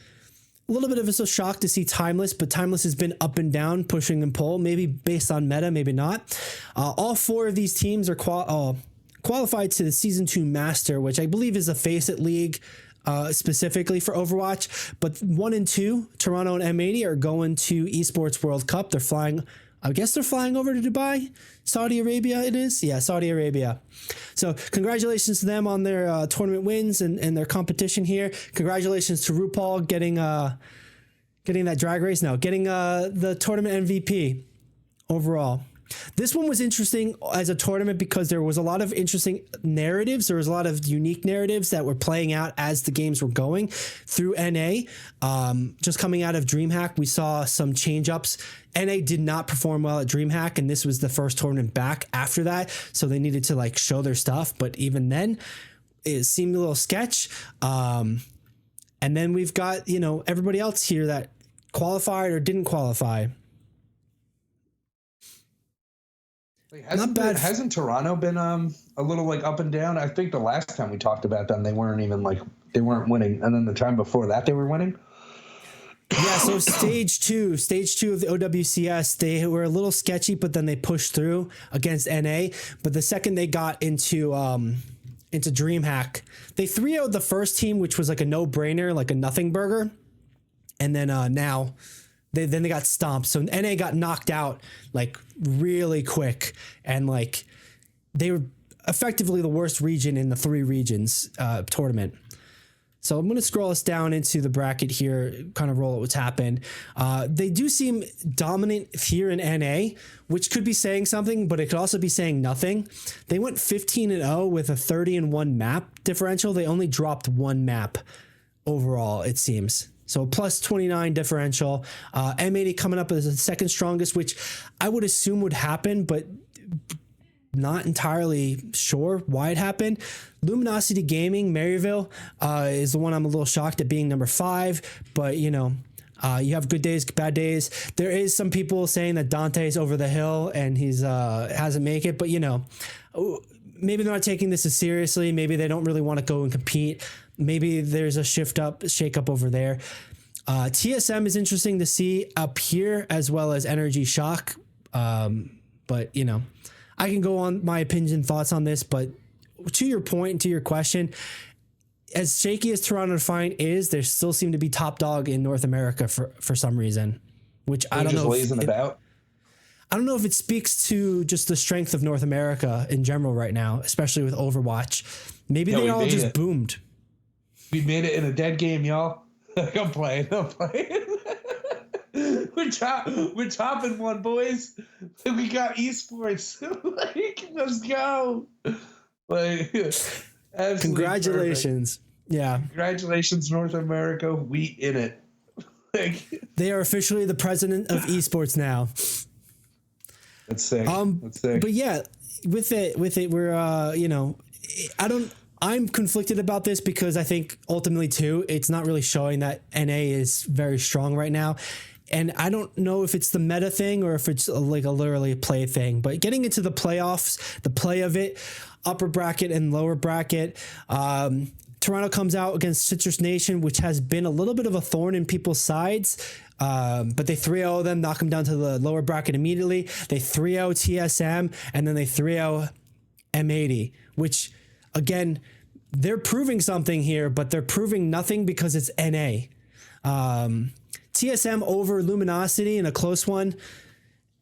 A little bit of a shock to see Timeless, but Timeless has been up and down, pushing and pull, maybe based on meta, maybe not. All four of these teams are qualified to the Season 2 Master, which I believe is a Face-It League specifically for Overwatch. But 1 and 2, Toronto and M80, are going to Esports World Cup. They're flying over to Dubai, Saudi Arabia it is. Yeah, Saudi Arabia. So congratulations to them on their tournament wins and their competition here. Congratulations to RuPaul getting that drag race now, getting the tournament MVP overall. This one was interesting as a tournament because there was a lot of interesting narratives. There was a lot of unique narratives that were playing out as the games were going through NA. Just coming out of DreamHack, we saw some change-ups. NA did not perform well at DreamHack, and this was the first tournament back after that, so they needed to show their stuff. But even then, it seemed a little sketch. And then we've got, you know, everybody else here that qualified or didn't qualify. Hasn't Toronto been a little like up and down? I think the last time we talked about them, they weren't winning, and then the time before that, they were winning. Yeah, so stage two of the OWCS, they were a little sketchy, but then they pushed through against NA. But the second they got into DreamHack, they 3-0'd the first team, which was like a no-brainer, like a nothing burger. And then now they got stomped. So NA got knocked out like really quick, and like they were effectively the worst region in the 3 regions tournament. So I'm going to scroll us down into the bracket here, kind of roll at what's happened. They do seem dominant here in NA, which could be saying something, but it could also be saying nothing. They went 15-0 with a 30-1 map differential. They only dropped 1 map overall, it seems. So plus 29 differential. M80 coming up as the second strongest, which I would assume would happen, but not entirely sure why it happened. Luminosity Gaming, Maryville, is the one I'm a little shocked at being number 5, but you know, you have good days, bad days. There is some people saying that Dante's over the hill and he's hasn't make it, but you know, maybe they're not taking this as seriously. Maybe they don't really want to go and compete. Maybe there's a shake up over there. TSM is interesting to see up here, as well as Energy Shock. But you know, I can go on my opinion, thoughts on this, but to your point, to your question, as shaky as Toronto Defiant is, they still seem to be top dog in North America for some reason, which I don't know. I don't know if it speaks to just the strength of North America in general right now, especially with Overwatch. Maybe they all just boomed. We made it in a dead game, y'all. I'm playing. We're topping one, boys. We got esports. Like, let's go. Like, congratulations. Perfect. Yeah. Congratulations, North America. We in it. Like, they are officially the president of esports now. That's sick. That's sick. But yeah, with it, we're you know, I'm conflicted about this because I think ultimately too, it's not really showing that NA is very strong right now. And I don't know if it's the meta thing or if it's like literally a play thing, but getting into the playoffs, the play of it, upper bracket and lower bracket, Toronto comes out against Citrus Nation, which has been a little bit of a thorn in people's sides. But they 3-0 them, knock them down to the lower bracket immediately. They 3-0 TSM, and then they 3-0 M80, which again, they're proving something here, but they're proving nothing because it's NA. TSM over Luminosity in a close one.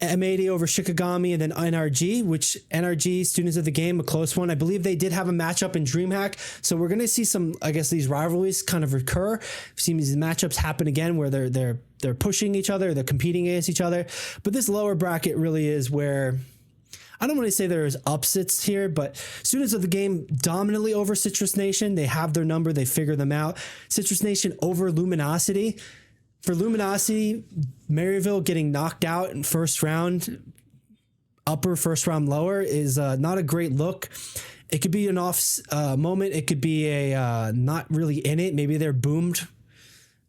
M80 over Shikigami, and then NRG, which NRG, Students of the Game, a close one. I believe they did have a matchup in DreamHack. So we're going to see some, I guess, these rivalries kind of recur. We've seen these matchups happen again where they're pushing each other, they're competing against each other. But this lower bracket really is where, I don't want to say there's upsets here, but Students of the Game dominantly over Citrus Nation. They have their number. They figure them out. Citrus Nation over Luminosity. For Luminosity, Maryville getting knocked out in first round, upper first round, lower is not a great look. It could be an off moment. It could be a not really in it. Maybe they're boomed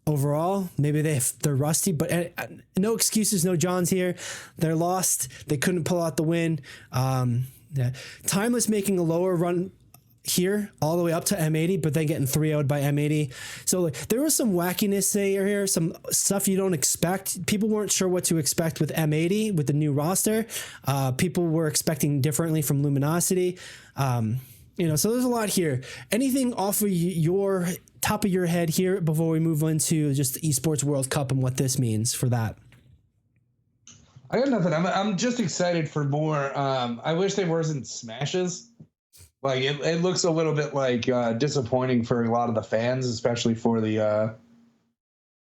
overall. Maybe they're rusty, but no excuses, no Johns here. They're lost. They couldn't pull out the win. Yeah. Timeless making a lower run here all the way up to M80, but then getting 3-0'd by M80. So like, there was some wackiness here, some stuff you don't expect. People weren't sure what to expect with M80 with the new roster. People were expecting differently from Luminosity. You know, so there's a lot here. Anything off of your top of your head here before we move into just the Esports World Cup and what this means for that? I got nothing. I'm just excited for more. I wish there wasn't smashes. Like it looks a little bit like disappointing for a lot of the fans, especially for the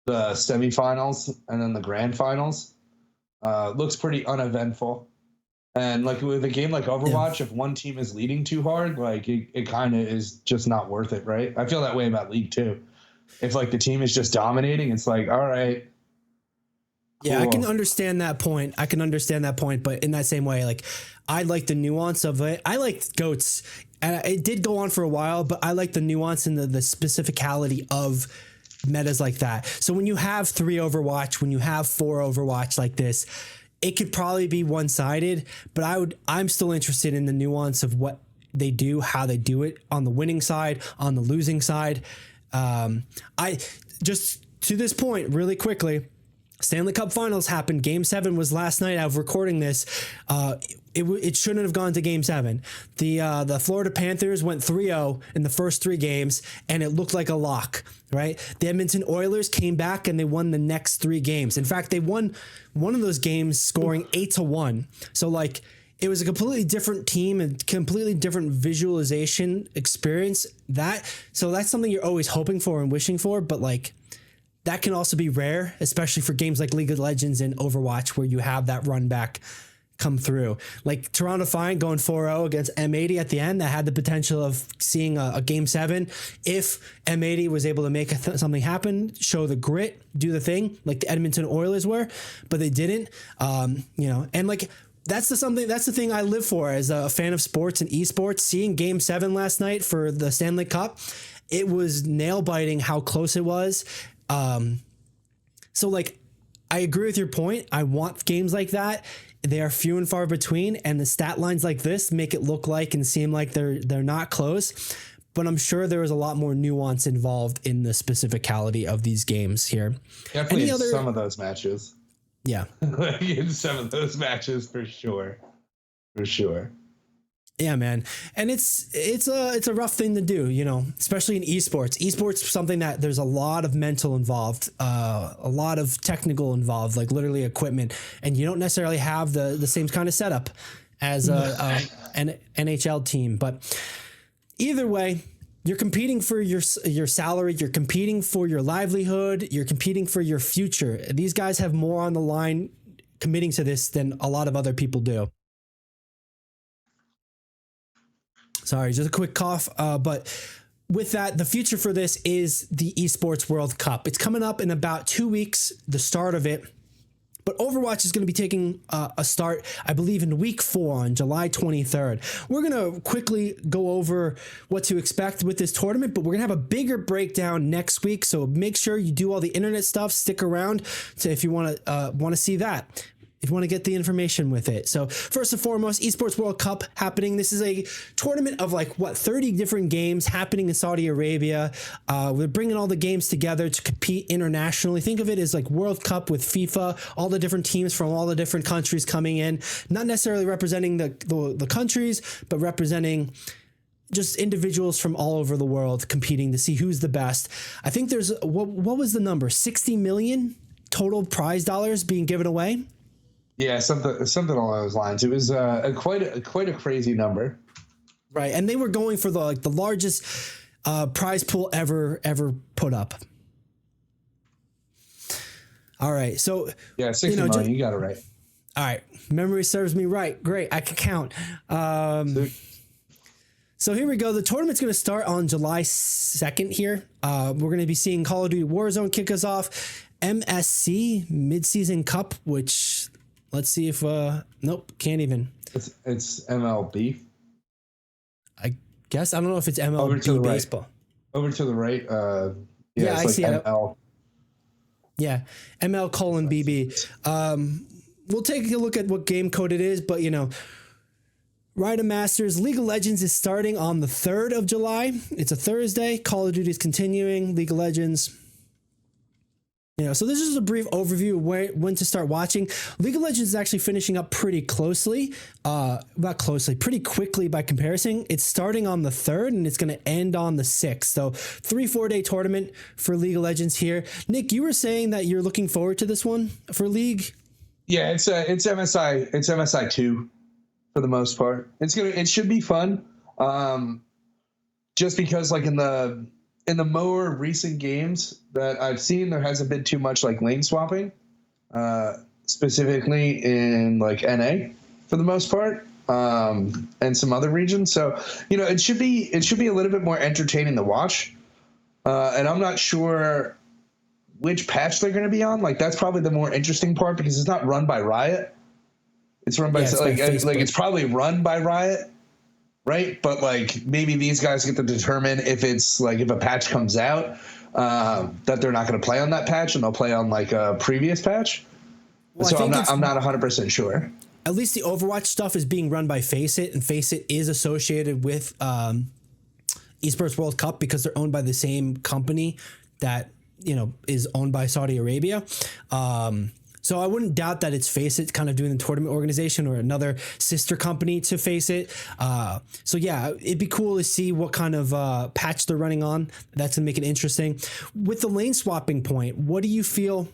semifinals and then the grand finals. Looks pretty uneventful, and like with a game like Overwatch, if one team is leading too hard, like it kind of is just not worth it, right? I feel that way about League too. If like the team is just dominating, it's like, all right. Yeah, cool. I can understand that point. But in that same way, like I like the nuance of it. I like GOATs. And it did go on for a while, but I like the nuance and the specificality of metas like that. So when you have 3 Overwatch, when you have 4 Overwatch like this, it could probably be one-sided, but I'm still interested in the nuance of what they do, how they do it on the winning side, on the losing side. I just to this point really quickly, Stanley Cup Finals happened. Game 7 was last night. I was recording this. It shouldn't have gone to Game 7. The Florida Panthers went 3-0 in the first 3 games, and it looked like a lock, right? The Edmonton Oilers came back, and they won the next 3 games. In fact, they won one of those games scoring 8-1. So, like, it was a completely different team and completely different visualization experience. So that's something you're always hoping for and wishing for, but, like, that can also be rare, especially for games like League of Legends and Overwatch, where you have that run back come through. Like Toronto Defiant going 4-0 against M80 at the end, that had the potential of seeing a Game 7 if M80 was able to make something happen, show the grit, do the thing like the Edmonton Oilers were, but they didn't. And like that's the thing I live for as a fan of sports and esports. Seeing Game 7 last night for the Stanley Cup, it was nail biting how close it was. So like, I agree with your point. I want games like that. They are few and far between, and the stat lines like this make it look like and seem like they're not close. But I'm sure there is a lot more nuance involved in the specificality of these games here. Definitely in some of those matches. Yeah. In some of those matches, for sure. For sure. Yeah, man. And it's a rough thing to do, you know, especially in esports. Esports is something that there's a lot of mental involved, a lot of technical involved, like literally equipment, and you don't necessarily have the same kind of setup as an NHL team. But either way, you're competing for your salary, you're competing for your livelihood, you're competing for your future. These guys have more on the line committing to this than a lot of other people do. Sorry, just a quick cough. But with that, the future for this is the Esports World Cup. It's coming up in about 2 weeks, the start of it. But Overwatch is going to be taking a start, I believe, in week 4 on July 23rd. We're going to quickly go over what to expect with this tournament, but we're going to have a bigger breakdown next week. So make sure you do all the internet stuff. Stick around if you want to see that. If you want to get the information with it. So first and foremost, Esports World Cup happening. This is a tournament of 30 different games happening in Saudi Arabia. We're bringing all the games together to compete internationally. Think of it as like World Cup with FIFA, all the different teams from all the different countries coming in, not necessarily representing the countries, but representing just individuals from all over the world competing to see who's the best. I think there's, what was the number? 60 million total prize dollars being given away. Yeah, something along those lines. It was quite a crazy number, right? And they were going for the largest prize pool ever put up. All right, so yeah, 60 million. You got it right. All right, memory serves me right. Great, I can count. So here we go. The tournament's going to start on July 2nd. Here, we're going to be seeing Call of Duty Warzone kick us off, MSC Mid-Season Cup, which. Let's see if nope, can't even. It's MLB. I guess I don't know if it's MLB baseball. Right. Over to the right. Yeah, I see ML. it. Yeah, ML:BB. We'll take a look at what game code it is, but Ryder Masters League of Legends is starting on the 3rd of July. It's a Thursday. Call of Duty is continuing. League of Legends. So this is a brief overview of when to start watching. League of Legends is actually finishing up pretty quickly by comparison. It's starting on the 3rd and it's going to end on the 6th. So 3-4 day tournament for League of Legends here. Nick, you were saying that you're looking forward to this one for League. Yeah, it's MSI. It's MSI 2 for the most part. It should be fun. Just because in the more recent games that I've seen, there hasn't been too much lane swapping, specifically in NA for the most part, and some other regions. So, it should be a little bit more entertaining to watch. And I'm not sure which patch they're going to be on. That's probably the more interesting part because it's not run by Riot. It's run by it's probably run by Riot. right? But like maybe these guys get to determine if it's like if a patch comes out that they're not going to play on that patch and they'll play on like a previous patch. Well, so I'm not 100% sure. At least the Overwatch stuff is being run by Faceit, and Faceit is associated with Esports World Cup because they're owned by the same company that, you know, is owned by Saudi Arabia. So I wouldn't doubt that it's Faceit kind of doing the tournament organization or another sister company to Faceit. So yeah, it'd be cool to see what kind of patch they're running on. That's gonna make it interesting. With the lane swapping point, what do you feel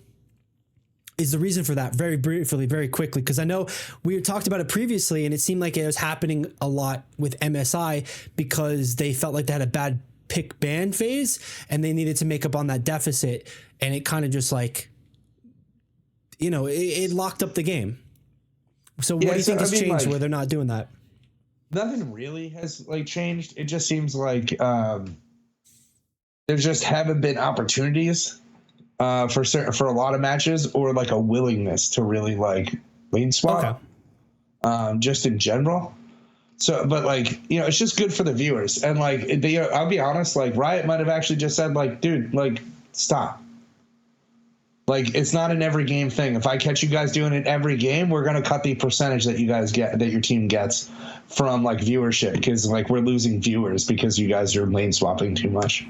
is the reason for that? Very briefly, very quickly, because I know we had talked about it previously and it seemed like it was happening a lot with MSI because they felt like they had a bad pick ban phase and they needed to make up on that deficit, and it kind of just like, you know, it locked up the game. So what do you think has changed where they're not doing that? Nothing really has like changed. It just seems like there just haven't been opportunities for a lot of matches, or like a willingness to really like lane swap, just in general. So, but like, you know, it's just good for the viewers. And like, I'll be honest, like Riot might have actually just said like, dude, like stop. Like, it's not an every game thing. If I catch you guys doing it every game, we're going to cut the percentage that you guys get, that your team gets from like viewership. Because like we're losing viewers because you guys are lane swapping too much.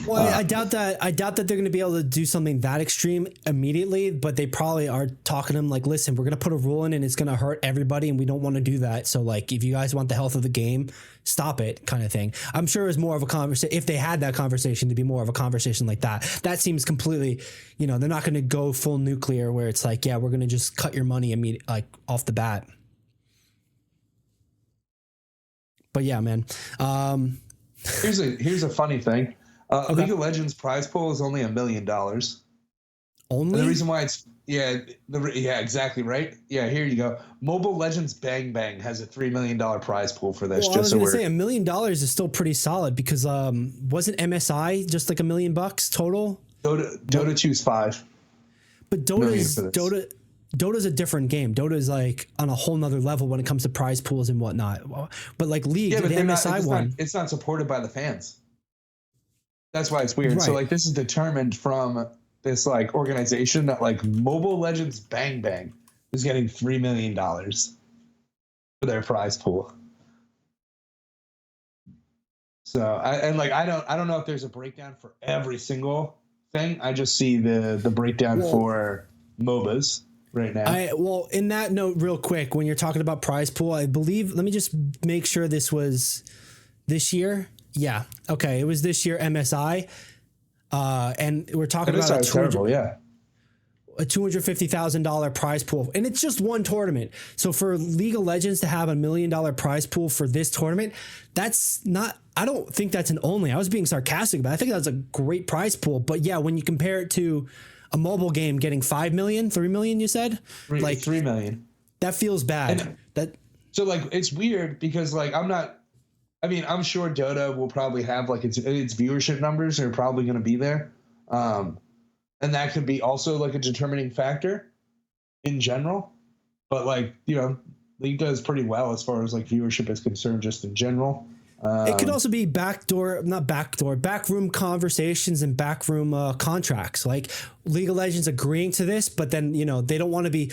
Well, I doubt that. I doubt that they're going to be able to do something that extreme immediately, but they probably are talking to them like, listen, we're going to put a rule in and it's going to hurt everybody, and we don't want to do that. So like, if you guys want the health of the game, stop it, kind of thing. I'm sure it's more of a conversation. If they had that conversation, to be more of a conversation like that. That seems completely, you know, they're not going to go full nuclear where it's like, yeah, we're going to just cut your money immediately, like off the bat. But yeah, man. Here's a funny thing. League of Legends prize pool is only $1 million. Only? And the reason why it's exactly right. Yeah, here you go. Mobile Legends Bang Bang has a $3 million prize pool for this. Well, I was going to say $1 million is still pretty solid because wasn't MSI just like $1 million total? Dota 2's 5. But Dota's a different game. Dota is like on a whole nother level when it comes to prize pools and whatnot. But like League, the MSI one, it's not supported by the fans. That's why it's weird. Right. So like this is determined from this like organization that like Mobile Legends Bang Bang is getting $3 million for their prize pool. So I don't know if there's a breakdown for every single thing. I just see the breakdown for MOBAs right now. Well, in that note, real quick, when you're talking about prize pool, I believe, let me just make sure this was this year. Yeah. Okay. It was this year MSI. And we're talking about a $250,000 prize pool. And it's just one tournament. So for League of Legends to have $1 million prize pool for this tournament, that's not, I don't think that's an only. I was being sarcastic, but I think that's a great prize pool. But yeah, when you compare it to a mobile game getting 5 million, 3 million, you said? Like 3 million. That feels bad. So like, it's weird because like, I'm sure Dota will probably have like its viewership numbers are probably going to be there. And that could be also like a determining factor in general. But like, you know, League does pretty well as far as like viewership is concerned, just in general. It could also be backroom conversations and backroom contracts. Like League of Legends agreeing to this, but then, you know, they don't want to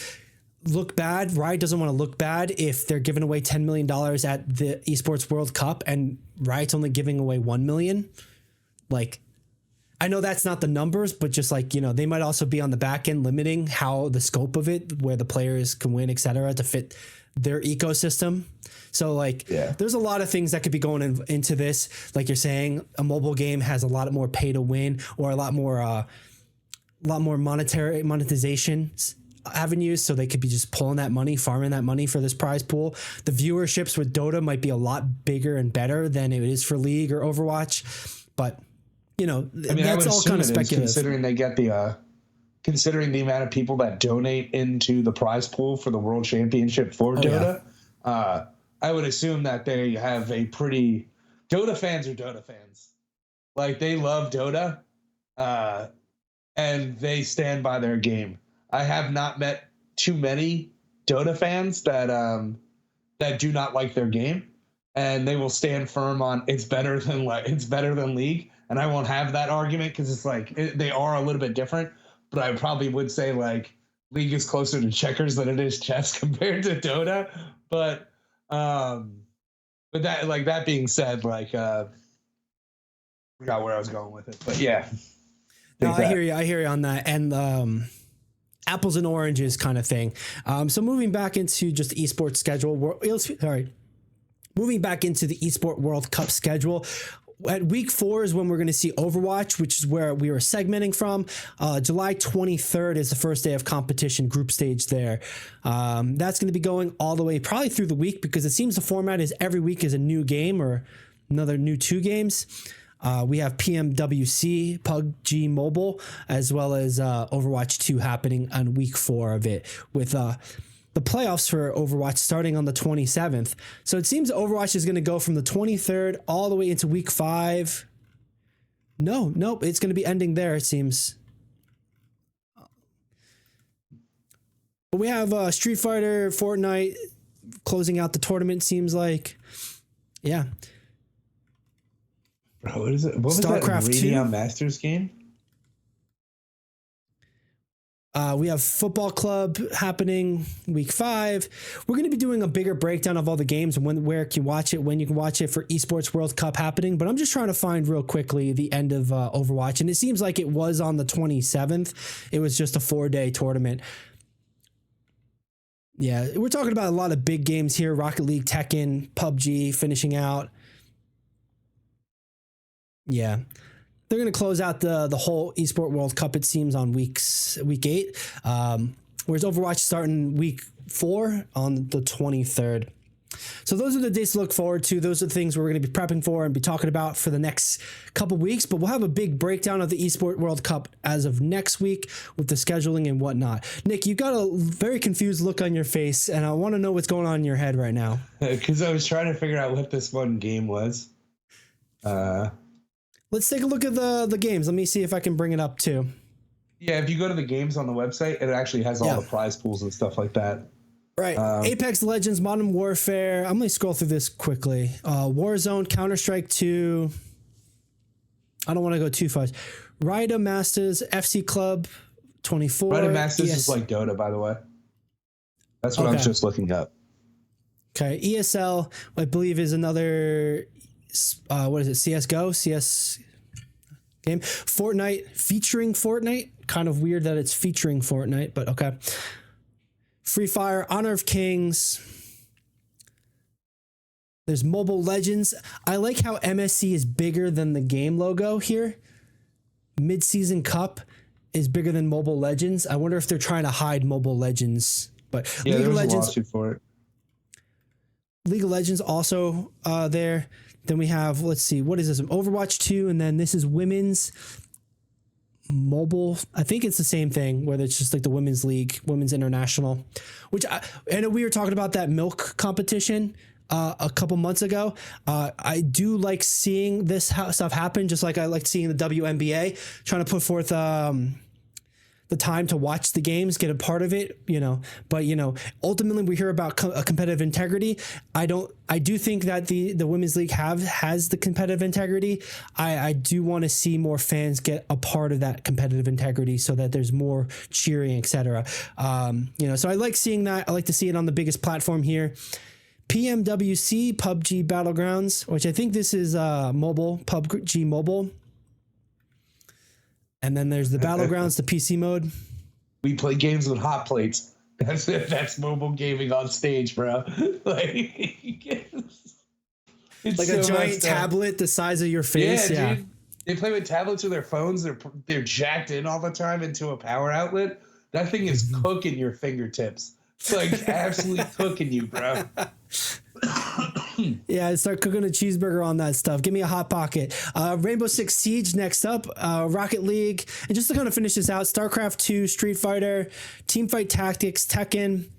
look bad. Riot doesn't want to look bad if they're giving away $10 million at the Esports World Cup and Riot's only giving away 1 million. Like, I know that's not the numbers, but just like, you know, they might also be on the back end limiting how the scope of it, where the players can win, et cetera, to fit their ecosystem. So like, there's a lot of things that could be going into this. Like you're saying, a mobile game has a lot more pay to win or a lot more monetization avenues, so they could be just pulling that money, farming that money for this prize pool. The viewerships with Dota might be a lot bigger and better than it is for League or Overwatch, but you know, that's all kind of speculative. Considering they get considering the amount of people that donate into the prize pool for the World Championship for Dota, I would assume that they have a pretty Dota fans are Dota fans. Like they love Dota, and they stand by their game. I have not met too many Dota fans that do not like their game. and they will stand firm on it's better than League, and I won't have that argument because it's like they are a little bit different. But I probably would say like League is closer to checkers than it is chess compared to Dota. But that being said, like forgot where I was going with it. But yeah. No, I hear you on that. And apples and oranges kind of thing. So moving back into just the esports schedule. Moving back into the Esport World Cup schedule. At week 4 is when we're going to see Overwatch, which is where we were segmenting from. July 23rd is the first day of competition group stage there. That's going to be going all the way probably through the week, because it seems the format is every week is a new game or another new 2 games. We have PMWC, PUBG Mobile, as well as Overwatch 2 happening on week 4 of it, with the playoffs for Overwatch starting on the 27th. So it seems Overwatch is going to go from the 23rd all the way into week 5. Nope, it's going to be ending there, it seems. But we have Street Fighter, Fortnite closing out the tournament, seems like. Yeah. Bro, what is it? What was StarCraft that Radeon Masters game? We have Football Club happening week 5. We're going to be doing a bigger breakdown of all the games and where you can watch it, when you can watch it for Esports World Cup happening. But I'm just trying to find real quickly the end of Overwatch. And it seems like it was on the 27th. It was just a 4-day tournament. Yeah, we're talking about a lot of big games here. Rocket League, Tekken, PUBG finishing out. Yeah. They're going to close out the whole Esport World Cup, it seems, on week 8. Whereas Overwatch starting week 4 on the 23rd. So those are the dates to look forward to. Those are the things we're going to be prepping for and be talking about for the next couple weeks. But we'll have a big breakdown of the Esport World Cup as of next week with the scheduling and whatnot. Nick, you got a very confused look on your face, and I want to know what's going on in your head right now. Because I was trying to figure out what this one game was. Let's take a look at the games. Let me see if I can bring it up too. Yeah, if you go to the games on the website, it actually has all the prize pools and stuff like that. Right. Apex Legends, Modern Warfare. I'm going to scroll through this quickly. Warzone, Counter-Strike 2. I don't want to go too fast. Ryda Masters, FC Club 24. Ryda Masters is like Dota, by the way. That's what I was just looking up. Okay. ESL, I believe, is another... what is it? CSGO? CS game? Fortnite featuring Fortnite. Kind of weird that it's featuring Fortnite, but okay. Free Fire, Honor of Kings. There's Mobile Legends. I like how MSC is bigger than the game logo here. Mid-season Cup is bigger than Mobile Legends. I wonder if they're trying to hide Mobile Legends. But yeah, League of Legends, a lawsuit for it. League of Legends also there. Then we have, let's see, what is this? Overwatch 2, and then this is women's mobile. I think it's the same thing, whether it's just like the women's league, women's international, which I know we were talking about that milk competition a couple months ago. I do like seeing this stuff happen, just like I like seeing the WNBA trying to put forth the time to watch the games, get a part of it, but ultimately we hear about competitive integrity. I do think that the women's league has the competitive integrity. I do want to see more fans get a part of that competitive integrity so that there's more cheering, etc. So I like seeing that. I like to see it on the biggest platform here. PMWC, PUBG Battlegrounds, which I think this is mobile, PUBG Mobile. And then there's the Battlegrounds, the PC mode. We play games with hot plates. That's mobile gaming on stage, bro. It's like so a giant tablet the size of your face. Yeah, dude. They play with tablets or their phones. They're jacked in all the time into a power outlet. That thing is cooking your fingertips. It's like absolutely cooking you, bro. Yeah, start cooking a cheeseburger on that stuff. Give me a Hot Pocket. Rainbow Six Siege next up. Rocket League. And just to kind of finish this out, StarCraft 2, Street Fighter, Teamfight Tactics, Tekken.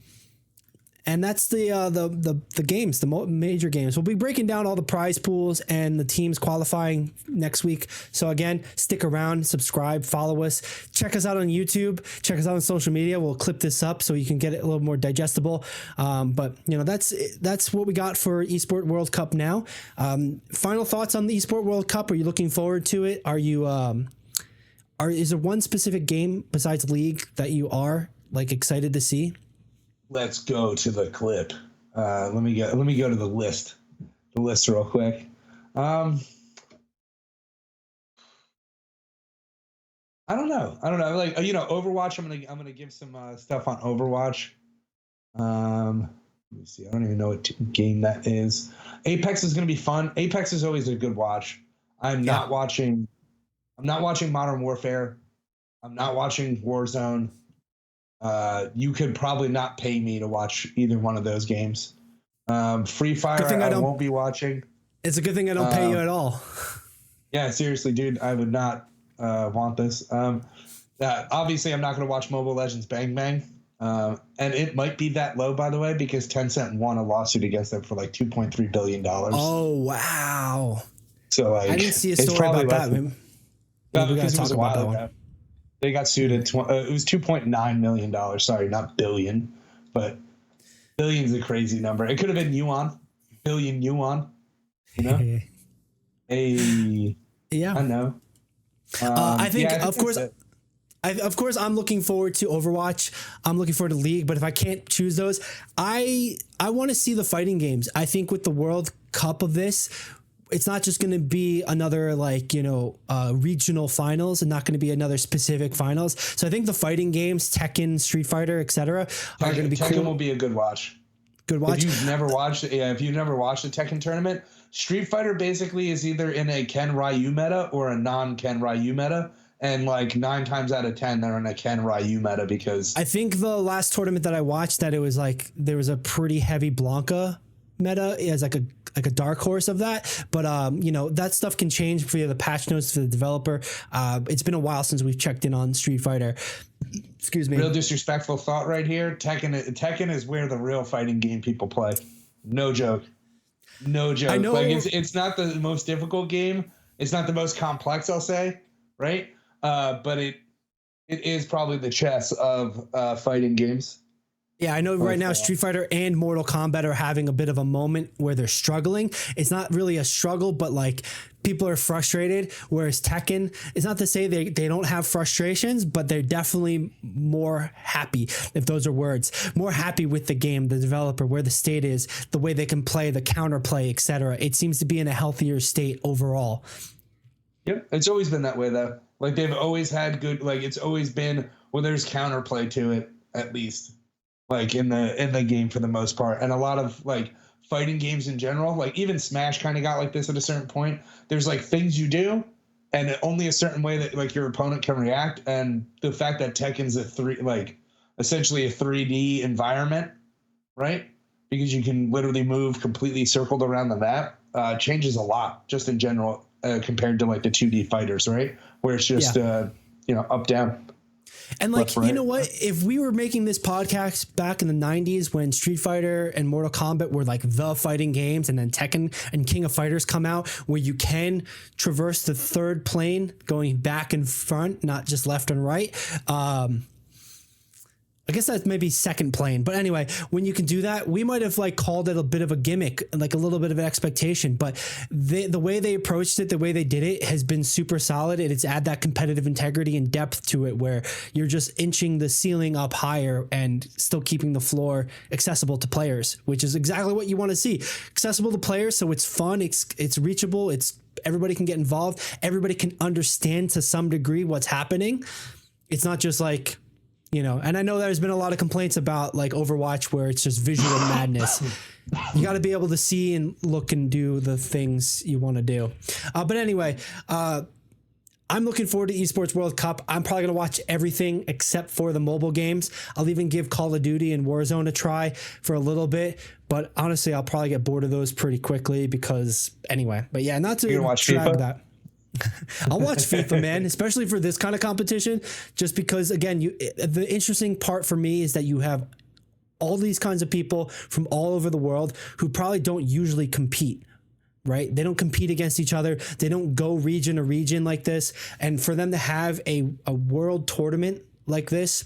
And that's the games, the major games. We'll be breaking down all the prize pools and the teams qualifying next week. So again, stick around, subscribe, follow us, check us out on YouTube, check us out on social media. We'll clip this up so you can get it a little more digestible. But that's what we got for Esport World Cup now. Final thoughts on the Esport World Cup? Are you looking forward to it? Are you is there one specific game besides League that you are like excited to see? Let's go to the clip. Let me go to the list real quick. I don't know. Like, Overwatch. I'm gonna give some stuff on Overwatch. Let me see. I don't even know what game that is. Apex is gonna be fun. Apex is always a good watch. I'm not watching Modern Warfare. I'm not watching Warzone. You could probably not pay me to watch either one of those games. Free Fire, I won't be watching. It's a good thing I don't pay you at all. Yeah, seriously, dude, I would not want this. Obviously, I'm not going to watch Mobile Legends Bang Bang. And it might be that low, by the way, because Tencent won a lawsuit against them for like $2.3 billion. Oh, wow. So, like, I didn't see a story about that. Maybe we got to talk about that one. They got sued at it was $2.9 million. Sorry, not billion, but billion's a crazy number. It could have been yuan, billion yuan. You know, I know. I think, of course, I'm looking forward to Overwatch. I'm looking forward to League, but if I can't choose those, I want to see the fighting games. I think with the World Cup of this, it's not just going to be another regional finals and not going to be another specific finals. So I think the fighting games, Tekken, Street Fighter, etc., are going to be Tekken cool. will be a good watch. Good watch. If you've never watched the Tekken tournament, Street Fighter basically is either in a Ken Ryu meta or a non-Ken Ryu meta. And like 9 times out of 10, they're in a Ken Ryu meta because I think the last tournament that I watched that it was like there was a pretty heavy Blanca meta as like a dark horse of that, but that stuff can change via the patch notes for the developer. It's been a while since we've checked in on Street Fighter. Excuse me. Real disrespectful thought right here. Tekken is where the real fighting game people play. No joke. I know. Like it's not the most difficult game. It's not the most complex, I'll say, right? But it is probably the chess of fighting games. Yeah, I know right now Street Fighter and Mortal Kombat are having a bit of a moment where they're struggling. It's not really a struggle, but like people are frustrated, whereas Tekken, it's not to say they don't have frustrations, but they're definitely more happy, if those are words, more happy with the game, the developer, where the state is, the way they can play, the counterplay, etc. It seems to be in a healthier state overall. Yep, it's always been that way though. Like they've always had good, like it's always been, well, there's counterplay to it at least. Like in the game for the most part, and a lot of like fighting games in general, like even Smash kind of got like this at a certain point. There's like things you do, and only a certain way that like your opponent can react. And the fact that Tekken's essentially a 3D environment, right? Because you can literally move completely circled around the map, changes a lot just in general compared to like the 2D fighters, right? Where it's just up down. And like, you know what, if we were making this podcast back in the 90s when Street Fighter and Mortal Kombat were like the fighting games, and then Tekken and King of Fighters come out where you can traverse the third plane going back and front, not just left and right. I guess that's maybe second plane. But anyway, when you can do that, we might have like called it a bit of a gimmick, like a little bit of an expectation. But the way they approached it, the way they did it has been super solid. And it's add that competitive integrity and depth to it where you're just inching the ceiling up higher and still keeping the floor accessible to players, which is exactly what you want to see. Accessible to players, so it's fun, it's reachable, everybody can get involved, everybody can understand to some degree what's happening. It's not just like, and I know there's been a lot of complaints about like Overwatch where it's just visual madness. You got to be able to see and look and do the things you want to do. But anyway, I'm looking forward to Esports World Cup. I'm probably going to watch everything except for the mobile games. I'll even give Call of Duty and Warzone a try for a little bit. But honestly, I'll probably get bored of those pretty quickly because anyway. But yeah, not to drag that. I'll watch FIFA, man, especially for this kind of competition, just because, again, the interesting part for me is that you have all these kinds of people from all over the world who probably don't usually compete. Right? They don't compete against each other. They don't go region to region like this. And for them to have a world tournament like this,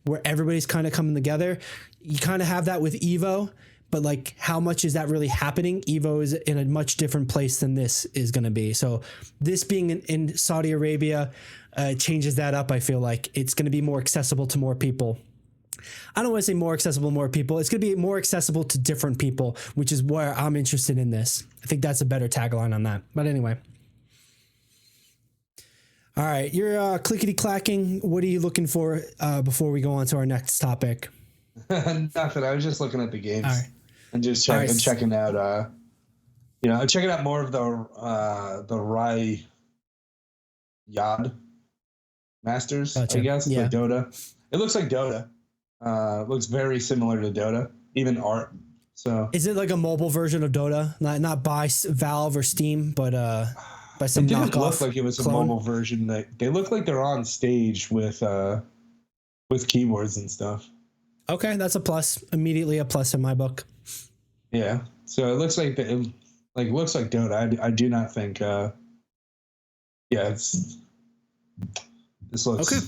where everybody's kind of coming together, you kind of have that with Evo, but like how much is that really happening? Evo is in a much different place than this is going to be. So this being in Saudi Arabia changes that up. I feel like it's going to be more accessible to more people. I don't want to say more accessible to more people. It's going to be more accessible to different people, which is where I'm interested in this. I think that's a better tagline on that. But anyway. All right. You're clickety-clacking. What are you looking for before we go on to our next topic? Nothing. I was just looking at the games. All right. And just checking out, checking out more of the Riyadh Masters, gotcha. I guess, like Dota. It looks like Dota. Looks very similar to Dota, even art. So is it like a mobile version of Dota, not by Valve or Steam, but by some knockoff? It didn't look like it was clone? A mobile version. They look like they're on stage with keyboards and stuff. Okay, that's a plus. Immediately a plus in my book. Yeah, so it looks like looks like Dota. I do not think. This looks okay.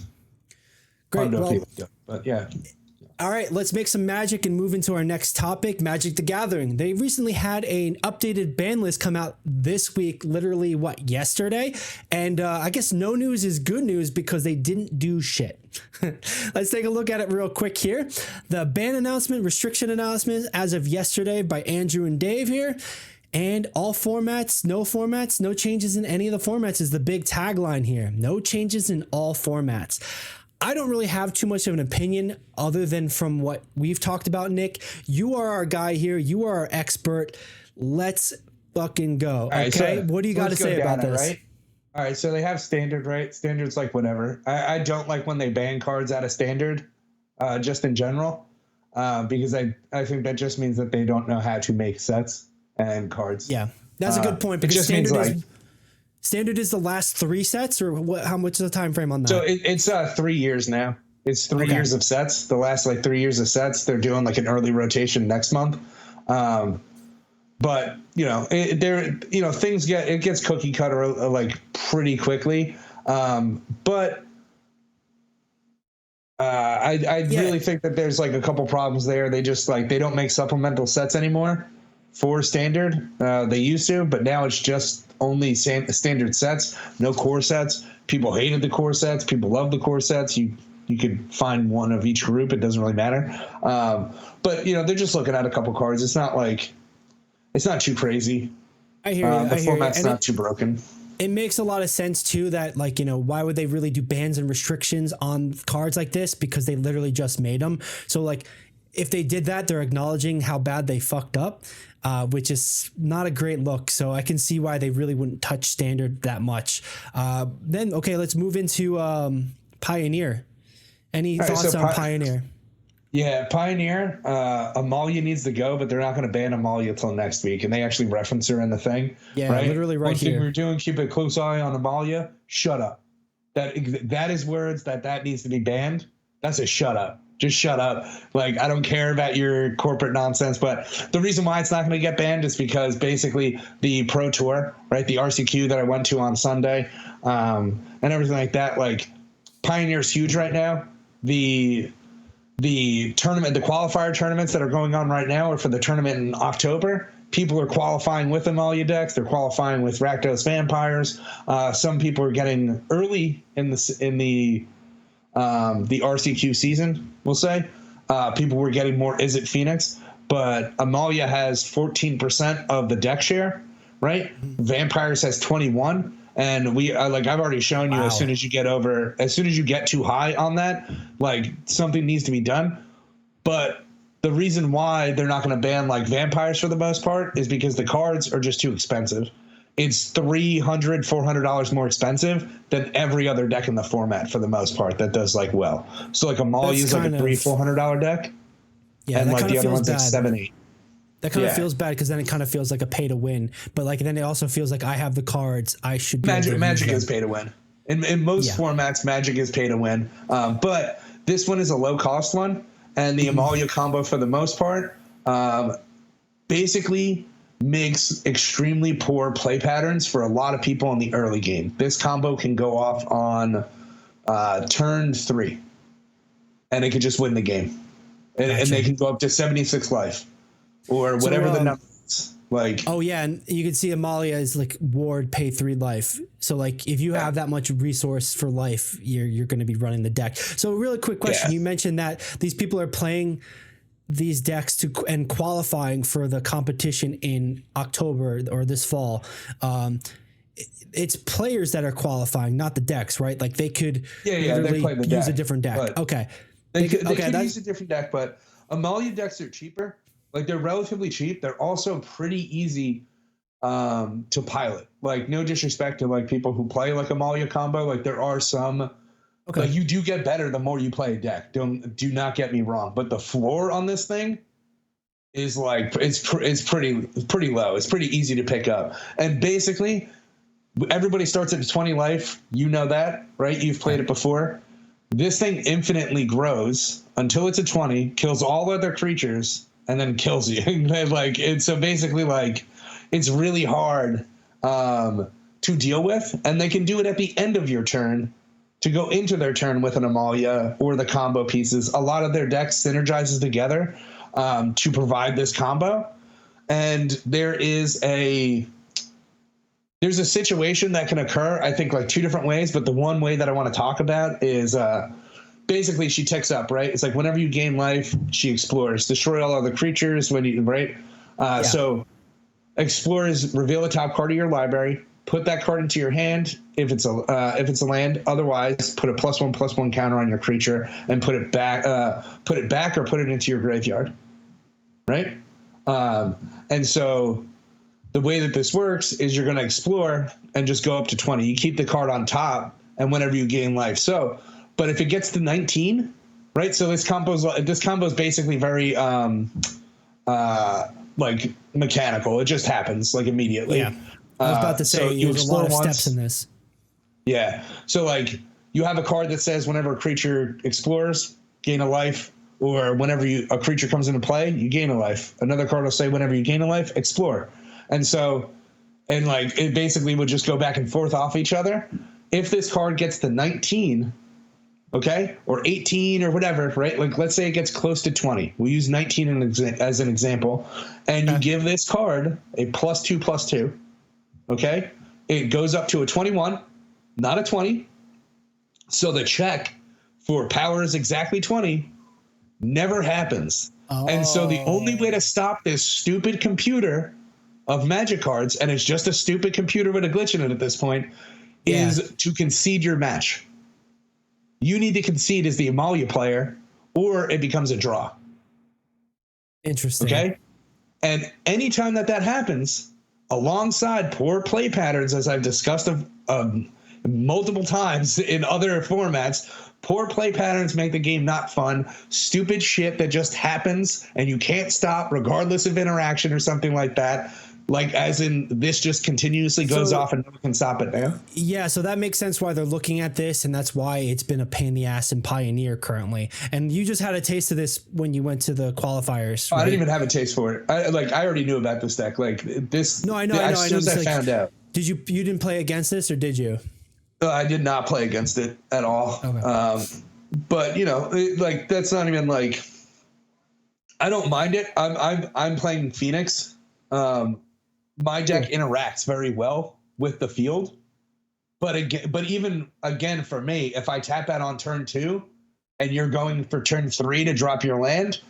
Great. Well, but yeah. All right, let's make some magic and move into our next topic, Magic the Gathering. They recently had an updated ban list come out this week, literally, yesterday? And I guess no news is good news because they didn't do shit. Let's take a look at it real quick here. The ban announcement, restriction announcement as of yesterday by Andrew and Dave here. And all formats, no changes in any of the formats is the big tagline here. No changes in all formats. I don't really have too much of an opinion other than from what we've talked about, Nick. You are our guy here. You are our expert. Let's fucking go. Okay. Right, so what do you got to say about this? Right? All right. So they have standard, right? Standard's like whatever. I don't like when they ban cards out of standard, just in general, because I think that just means that they don't know how to make sets and cards. Yeah, that's a good point. Because standard is the last 3 sets, or what? How much is the time frame on that? So it's 3 years now. It's 3 years of sets. The last 3 years of sets. They're doing an early rotation next month. But things gets cookie cutter pretty quickly. But I really think that there's a couple problems there. They just they don't make supplemental sets anymore for standard. They used to, but now it's just only standard sets, no core sets. People hated the core sets. People love the core sets. You could find one of each group. It doesn't really matter. But they're just looking at a couple cards. It's not it's not too crazy. I hear you. The format's not too broken. It makes a lot of sense too that why would they really do bans and restrictions on cards like this? Because they literally just made them. So if they did that, they're acknowledging how bad they fucked up, which is not a great look. So I can see why they really wouldn't touch standard that much. Then, let's move into Pioneer. Any thoughts on Pioneer? Yeah, Pioneer, Amalia needs to go, but they're not going to ban Amalia till next week. And they actually reference her in the thing. Yeah, right? Literally right here. One thing we're doing, keep a close eye on Amalia. Shut up. That is words that needs to be banned. That's a shut up. Just shut up. I don't care about your corporate nonsense. But the reason why it's not going to get banned is because basically the Pro Tour, right, the RCQ that I went to on Sunday, and everything like that, Pioneer's huge right now. The tournament, the qualifier tournaments that are going on right now are for the tournament in October. People are qualifying with Amalia decks. They're qualifying with Rakdos Vampires. Some people are getting early in the RCQ season, we'll say. People were getting more Is It Phoenix, but Amalia has 14% of the deck share, right? Vampires has 21, and we I've already shown you. Wow. As soon as you get too high on that, something needs to be done. But the reason why they're not going to ban Vampires for the most part is because the cards are just too expensive. It's $300, $400 more expensive than every other deck in the format for the most part that does well. So Amalia is a $300-$400 deck, and the other one's $7-8. That kind of feels bad because then it kind of feels like a pay to win. But then it also feels like I have the cards. I should be Magic is pay to win. In most formats, Magic is pay to win. But this one is a low cost one. and the Amalia combo for the most part basically makes extremely poor play patterns for a lot of people in the early game. This combo can go off on turn 3, and it could just win the game. And they can go up to 76 life or whatever the number is. Like, oh yeah, and you can see Amalia is like ward pay 3 life. So like if you have that much resource for life, you're going to be running the deck. So really quick question: you mentioned that these people are playing these decks and qualifying for the competition in October or this fall. It's players that are qualifying, not the decks, right? Like they could they play the use deck, a different deck. Okay. They could use a different deck, but Amalia decks are cheaper. Like they're relatively cheap. They're also pretty easy to pilot. Like no disrespect to like people who play like Amalia combo. Like there are some. Okay. Like you do get better the more you play a deck. Do not get me wrong, but the floor on this thing is like it's pretty low. It's pretty easy to pick up. And basically, everybody starts at 20 life. You know that, right? You've played it before. This thing infinitely grows until it's a 20, kills all other creatures, and then kills you. Like it's so basically like it's really hard to deal with, and they can do it at the end of your turn to go into their turn with an Amalia or the combo pieces. A lot of their decks synergizes together to provide this combo, and there's a situation that can occur, I think, like 2 different ways, but the one way that I want to talk about is basically she ticks up, right? It's like whenever you gain life, she explores, destroy all other creatures when you, right? So explores, reveal the top card of your library, put that card into your hand if it's a land. Otherwise, put a +1/+1 counter on your creature and put it back or put it into your graveyard, right? And so the way that this works is you're going to explore and just go up to 20. You keep the card on top, and whenever you gain life. So, but if it gets to 19, right? So this combo is basically very like mechanical. It just happens like immediately. Yeah. I was about to say, so there's a lot of steps in this. Yeah. So like you have a card that says whenever a creature explores, gain a life, or whenever a creature comes into play, you gain a life. Another card will say whenever you gain a life, explore. And so, and like it basically would just go back and forth off each other. If this card gets to 19, okay, or 18 or whatever, right? Like let's say it gets close to 20. We'll use 19 as an example. And you give this card a +2/+2. Okay, it goes up to a 21, not a 20. So the check for power is exactly 20 never happens. And so the only way to stop this stupid computer of magic cards, and it's just a stupid computer with a glitch in it at this point, is to concede your match. You need to concede as the Amalia player, or it becomes a draw. Interesting. Okay, and anytime that happens, alongside poor play patterns, as I've discussed multiple times in other formats, poor play patterns make the game not fun. Stupid shit that just happens and you can't stop regardless of interaction or something like that. Like as in this just continuously goes off and no one can stop it, man. Yeah, so that makes sense why they're looking at this, and that's why it's been a pain in the ass in Pioneer currently. And you just had a taste of this when you went to the qualifiers. Right? I didn't even have a taste for it. I already knew about this deck. Like this. No, I know. As soon as I found out. Did you didn't play against this, or did you? I did not play against it at all. Okay. But you know, like that's not even like. I don't mind it. I'm playing Phoenix. My deck interacts very well with the field, but even for me, if I tap out on turn 2 and you're going for turn 3 to drop your land,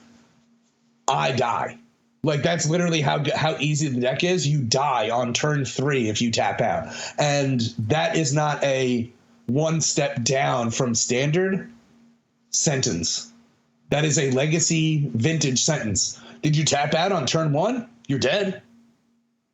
I die. Like that's literally how easy the deck is. You die on turn 3 if you tap out, and that is not a one step down from standard sentence. That is a legacy vintage sentence. Did you tap out on turn 1? You're dead.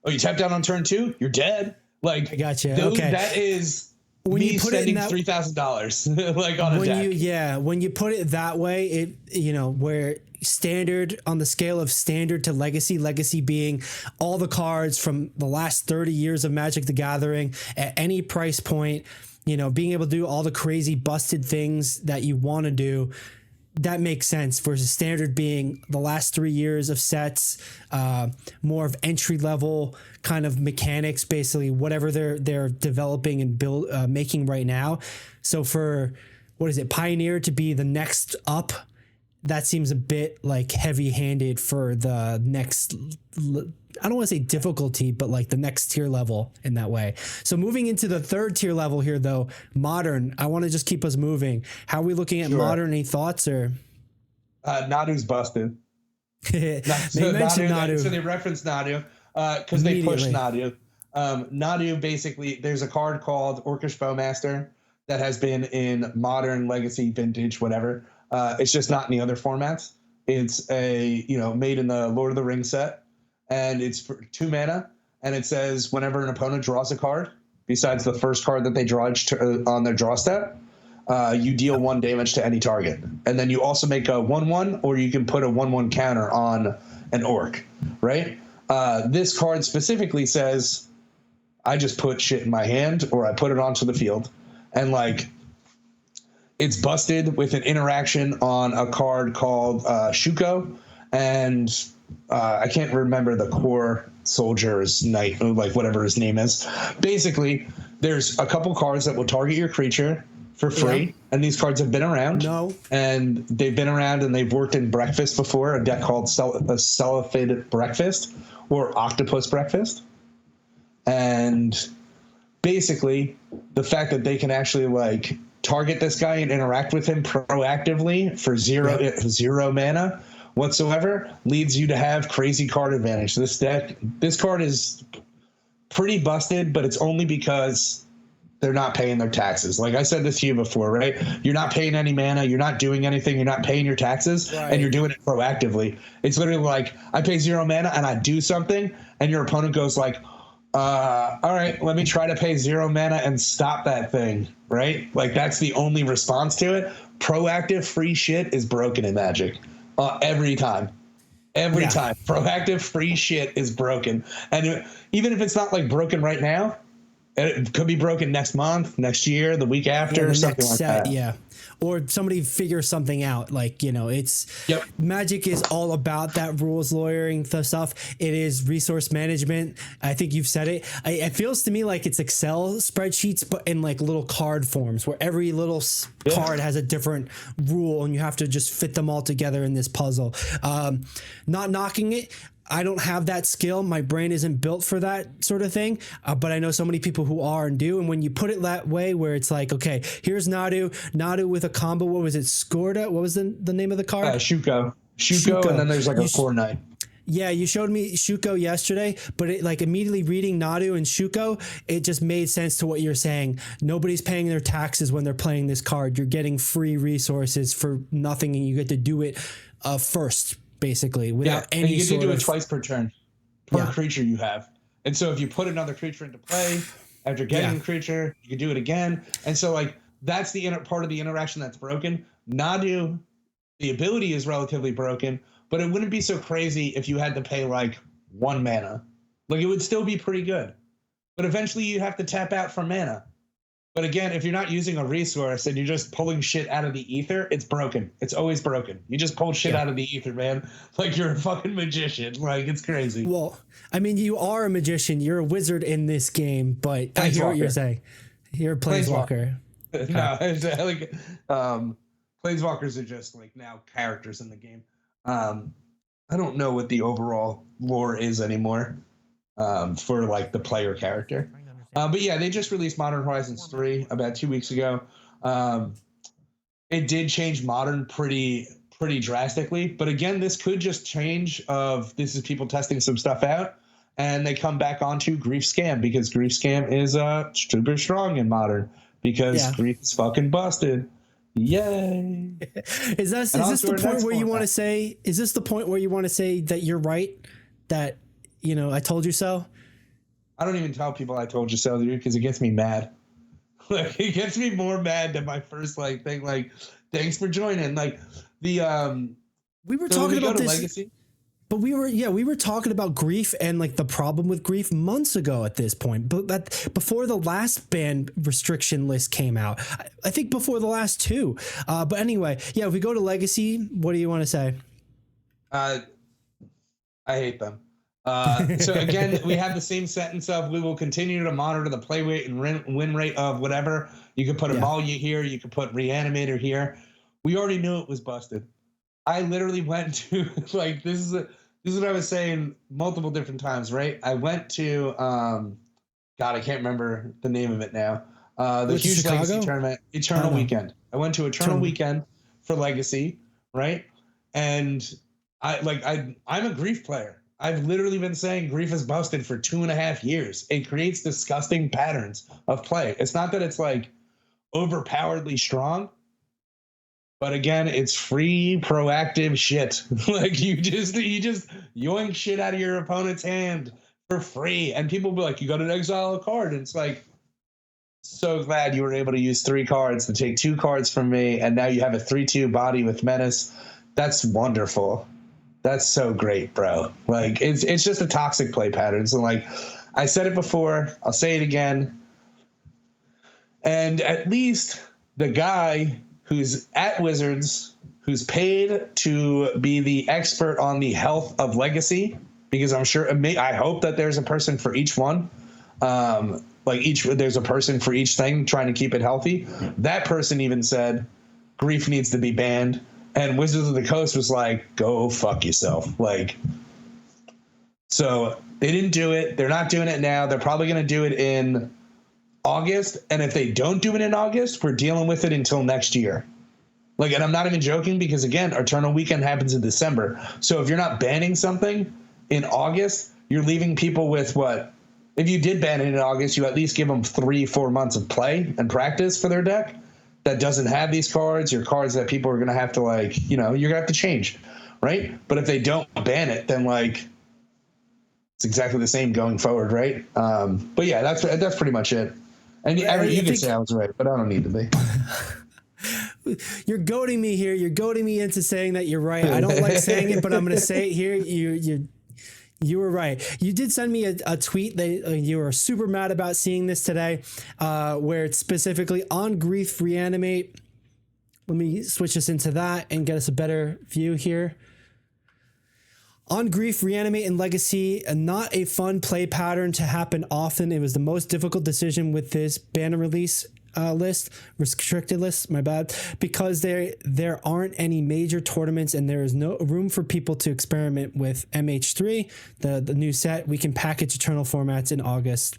Oh, you tapped out on turn 2? You're dead. Like I got you. Okay. That is when me spending $3,000 like on a deck. When you put it that way, it where standard on the scale of standard to legacy being all the cards from the last 30 years of Magic the Gathering at any price point, being able to do all the crazy busted things that you want to do. that makes sense versus standard being the last 3 years of sets, more of entry level kind of mechanics, basically whatever they're developing and making right now. So for what is it, Pioneer to be the next up, that seems a bit like heavy handed for the next, I don't want to say difficulty, but like the next tier level in that way. So moving into the third tier level here, though, modern, I want to just keep us moving. How are we looking at modern? Any thoughts or? Nadu's busted. They mentioned Nadu. So they referenced Nadu because they pushed Nadu. Nadu, basically, there's a card called Orcish Bowmaster that has been in modern, legacy, vintage, whatever. It's just not in the other formats. It's made in the Lord of the Rings set. And it's for 2 mana, and it says whenever an opponent draws a card, besides the first card that they draw on their draw step, you deal 1 damage to any target. And then you also make a 1/1, or you can put a 1/1 counter on an orc, right? This card specifically says, I just put shit in my hand, or I put it onto the field. And, like, it's busted with an interaction on a card called Shuko, and I can't remember the core soldier's knight, like whatever his name is. Basically, there's a couple cards that will target your creature for free, and these cards have been around. And they've been around, and they've worked in Breakfast before, a deck called Cephid Breakfast or Octopus Breakfast. And basically, the fact that they can actually like target this guy and interact with him proactively for zero mana whatsoever leads you to have crazy card advantage. This card is pretty busted, but it's only because they're not paying their taxes. Like I said this to you before, right? You're not paying any mana, you're not doing anything, you're not paying your taxes, and you're doing it proactively. It's literally like, I pay 0 mana and I do something, and your opponent goes like, all right, let me try to pay 0 mana and stop that thing, right? Like that's the only response to it. Proactive free shit is broken in Magic. Every time. Proactive free shit is broken. And even if it's not like broken right now, it could be broken next month, next year, the week after, or something like that. Yeah. Or somebody figures something out. Like, it's Magic is all about that rules lawyering stuff. It is resource management. I think you've said it. It feels to me like it's Excel spreadsheets, but in like little card forms where every little card has a different rule and you have to just fit them all together in this puzzle. Not knocking it. I don't have that skill. My brain isn't built for that sort of thing. But I know so many people who are and do. And when you put it that way, where it's like, okay, here's Nadu with a combo. What was it? Scorda? What was the name of the card? Shuko, and then there's like a core knight. Yeah, you showed me Shuko yesterday, but it like immediately reading Nadu and Shuko, it just made sense to what you're saying. Nobody's paying their taxes when they're playing this card. You're getting free resources for nothing, and you get to do it first. Basically, without any and you get to do it of twice per turn, per creature you have. And so if you put another creature into play after getting the creature, you can do it again. And so like that's the part of the interaction that's broken. Nadu, the ability is relatively broken, but it wouldn't be so crazy if you had to pay like 1 mana. Like it would still be pretty good. But eventually you have to tap out for mana. But again, if you're not using a resource and you're just pulling shit out of the ether, it's broken. It's always broken. You just pulled shit out of the ether, man. Like you're a fucking magician. Like it's crazy. Well, I mean, you are a magician. You're a wizard in this game, but I hear what you're saying. You're a planeswalker. No, it's like planeswalkers are just like now characters in the game. I don't know what the overall lore is anymore for like the player character. But yeah, they just released Modern Horizons 3 about 2 weeks ago. It did change Modern pretty drastically. But again, this could just change this is people testing some stuff out. And they come back onto Grief Scam because Grief Scam is super strong in Modern because Grief is fucking busted. Yay. Is this the point where you want to say, is this the point where you want to say that you're right? That, I told you so? I don't even tell people I told you so, dude, because it gets me mad. Like it gets me more mad than my first thing. Like, thanks for joining. Like the we were talking about this Legacy. But we were talking about grief and like the problem with grief months ago at this point. But before the last ban restriction list came out, I think before the last two. But anyway, yeah, if we go to Legacy, what do you want to say? I hate them. So again, we have the same sentence of we will continue to monitor the play rate and win rate of whatever. You could put a Malia here. You could put Reanimator here. We already knew it was busted. I literally went to like this is what I was saying multiple different times, right? I went to God, I can't remember the name of it now. The huge Chicago? Legacy tournament, Eternal Weekend. I went to Eternal Weekend for Legacy, right? And I'm a grief player. I've literally been saying grief is busted for 2.5 years. It creates disgusting patterns of play. It's not that it's like overpoweredly strong. But again, it's free, proactive shit. Like you just yoink shit out of your opponent's hand for free, and people will be like, "You got to exile a card," and it's like, so glad you were able to use 3 cards to take 2 cards from me, and now you have a 3/2 body with menace. That's wonderful. That's so great, bro. Like it's just a toxic play pattern. So like I said it before, I'll say it again, and at least the guy who's at Wizards, who's paid to be the expert on the health of Legacy, because I'm sure, I hope that there's a person for each one. There's a person for each thing trying to keep it healthy. That person even said grief needs to be banned. And Wizards of the Coast was like, go fuck yourself. Like, so they didn't do it. They're not doing it now. They're probably going to do it in August, and if they don't do it in August, we're dealing with it until next year. Like, and I'm not even joking, because again, Eternal Weekend happens in December. So if you're not banning something in August, you're leaving people with what? If you did ban it in August, you at least give them 3-4 months of play and practice for their deck that doesn't have these cards, or cards that people are going to have to you're going to have to change, right? But if they don't ban it, then like it's exactly the same going forward, right? But yeah, that's pretty much it. And you can say I was right, but I don't need to be. You're goading me here. You're goading me into saying that you're right. I don't like saying it, but I'm going to say it here. You were right. You did send me a tweet that you were super mad about seeing this today, where it's specifically on Grief Reanimate. Let me switch us into that and get us a better view here. On Grief, Reanimate, and Legacy, not a fun play pattern to happen often. It was the most difficult decision with this ban and release restricted list, my bad, because there aren't any major tournaments and there is no room for people to experiment with MH3, the new set. We can package Eternal formats in August,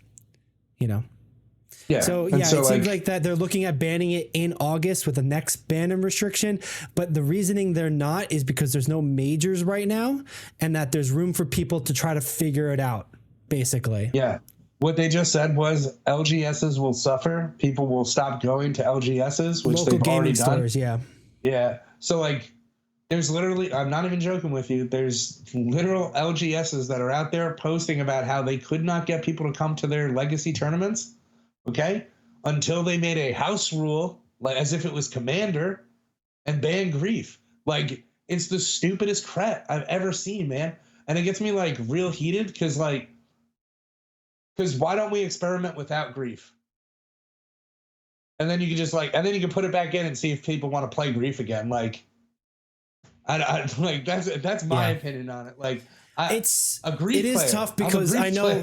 Yeah. So it seems like that they're looking at banning it in August with the next ban and restriction, but the reasoning they're not is because there's no majors right now, and that there's room for people to try to figure it out, basically. Yeah. What they just said was LGSs will suffer. People will stop going to LGSs, which Local they've already done. Stores, yeah. Yeah. So there's literally, I'm not even joking with you, there's literal LGSs that are out there posting about how they could not get people to come to their Legacy tournaments. Okay, until they made a house rule, like as if it was Commander, and ban grief. Like, it's the stupidest crap I've ever seen, man. And it gets me real heated because why don't we experiment without grief? And then you can just and then you can put it back in and see if people want to play grief again. That's my opinion on it. It's a grief. It is player. tough because I know.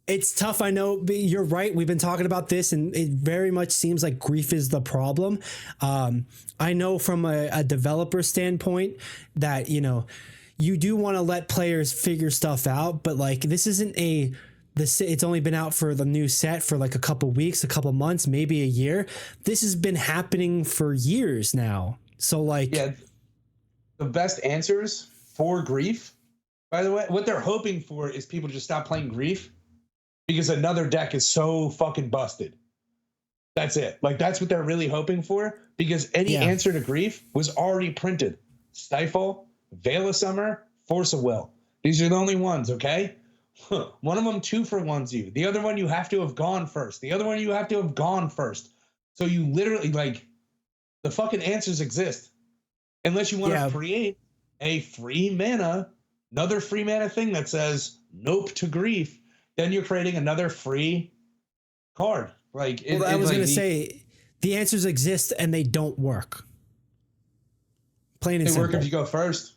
It's tough, I know, but you're right. We've been talking about this, and it very much seems like grief is the problem. I know from a developer standpoint that, you do want to let players figure stuff out, but this isn't it's only been out for the new set for a couple weeks, a couple months, maybe a year. This has been happening for years now. So the best answers for grief, by the way, what they're hoping for is people to just stop playing grief, because another deck is so fucking busted. That's it. That's what they're really hoping for, because any answer to grief was already printed. Stifle, Veil of Summer, Force of Will. These are the only ones, okay? One of them 2-for-1s you. The other one you have to have gone first. The other one you have to have gone first. So you literally, the fucking answers exist. Unless you want to create a free mana, another free mana thing that says nope to grief, then you're creating another free card. Like, I was going to say the answers exist and they don't work. Plain and simple. They work if you go first.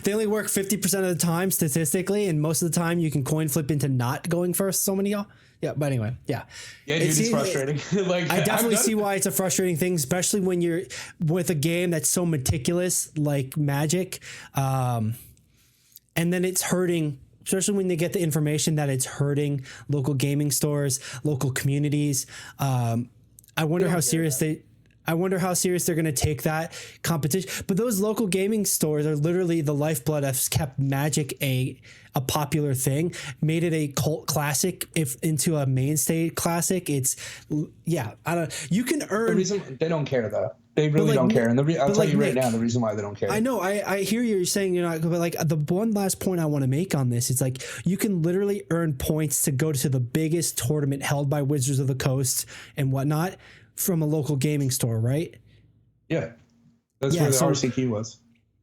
They only work 50% of the time statistically, and most of the time you can coin flip into not going first. So many y'all. Yeah, but anyway, yeah. Yeah, dude, it's frustrating. Like, I definitely see why it's a frustrating thing, especially when you're with a game that's so meticulous like Magic, and then it's hurting. Especially when they get the information that it's hurting local gaming stores, local communities. I wonder how serious they're going to take that competition. But those local gaming stores are literally the lifeblood that's kept Magic a popular thing, made it a cult classic into a mainstay classic. It's I don't. You can earn. The reason they don't care though. They really don't care. And I'll tell you right now the reason why they don't care. I know. I hear you're saying you're not, but like the one last point I want to make on this, it's like you can literally earn points to go to the biggest tournament held by Wizards of the Coast and whatnot from a local gaming store, right? Yeah. That's where the RCQ was.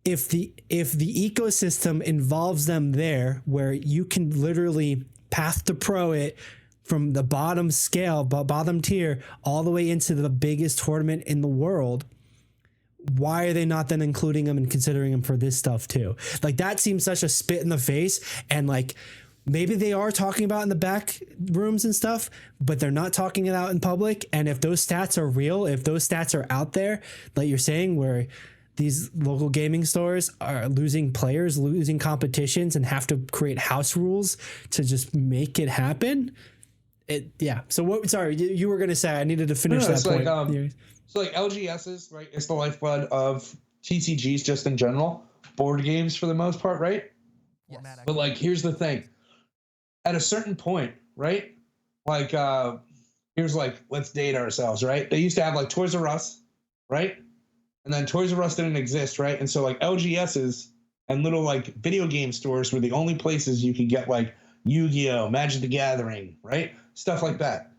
If the ecosystem involves them there, where you can literally path to pro it from the bottom scale, bottom tier, all the way into the biggest tournament in the world, why are they not then including them and considering them for this stuff too? Like, that seems such a spit in the face. And like, maybe they are talking about in the back rooms and stuff, but they're not talking it out in public. And if those stats are real, if those stats are out there, like you're saying, where these local gaming stores are losing players, losing competitions, and have to create house rules to just make it happen. So what? Sorry, you were going to say. I needed to finish that point. So like LGSs, right? It's the lifeblood of TCGs just in general, board games for the most part, right? Yes. But like, here's the thing. At a certain point, right? Like, here's like, let's date ourselves, right? They used to have like Toys R Us, right? And then Toys R Us didn't exist, right? And so like LGSs and little like video game stores were the only places you could get like Yu-Gi-Oh, Magic the Gathering, right? Stuff like that.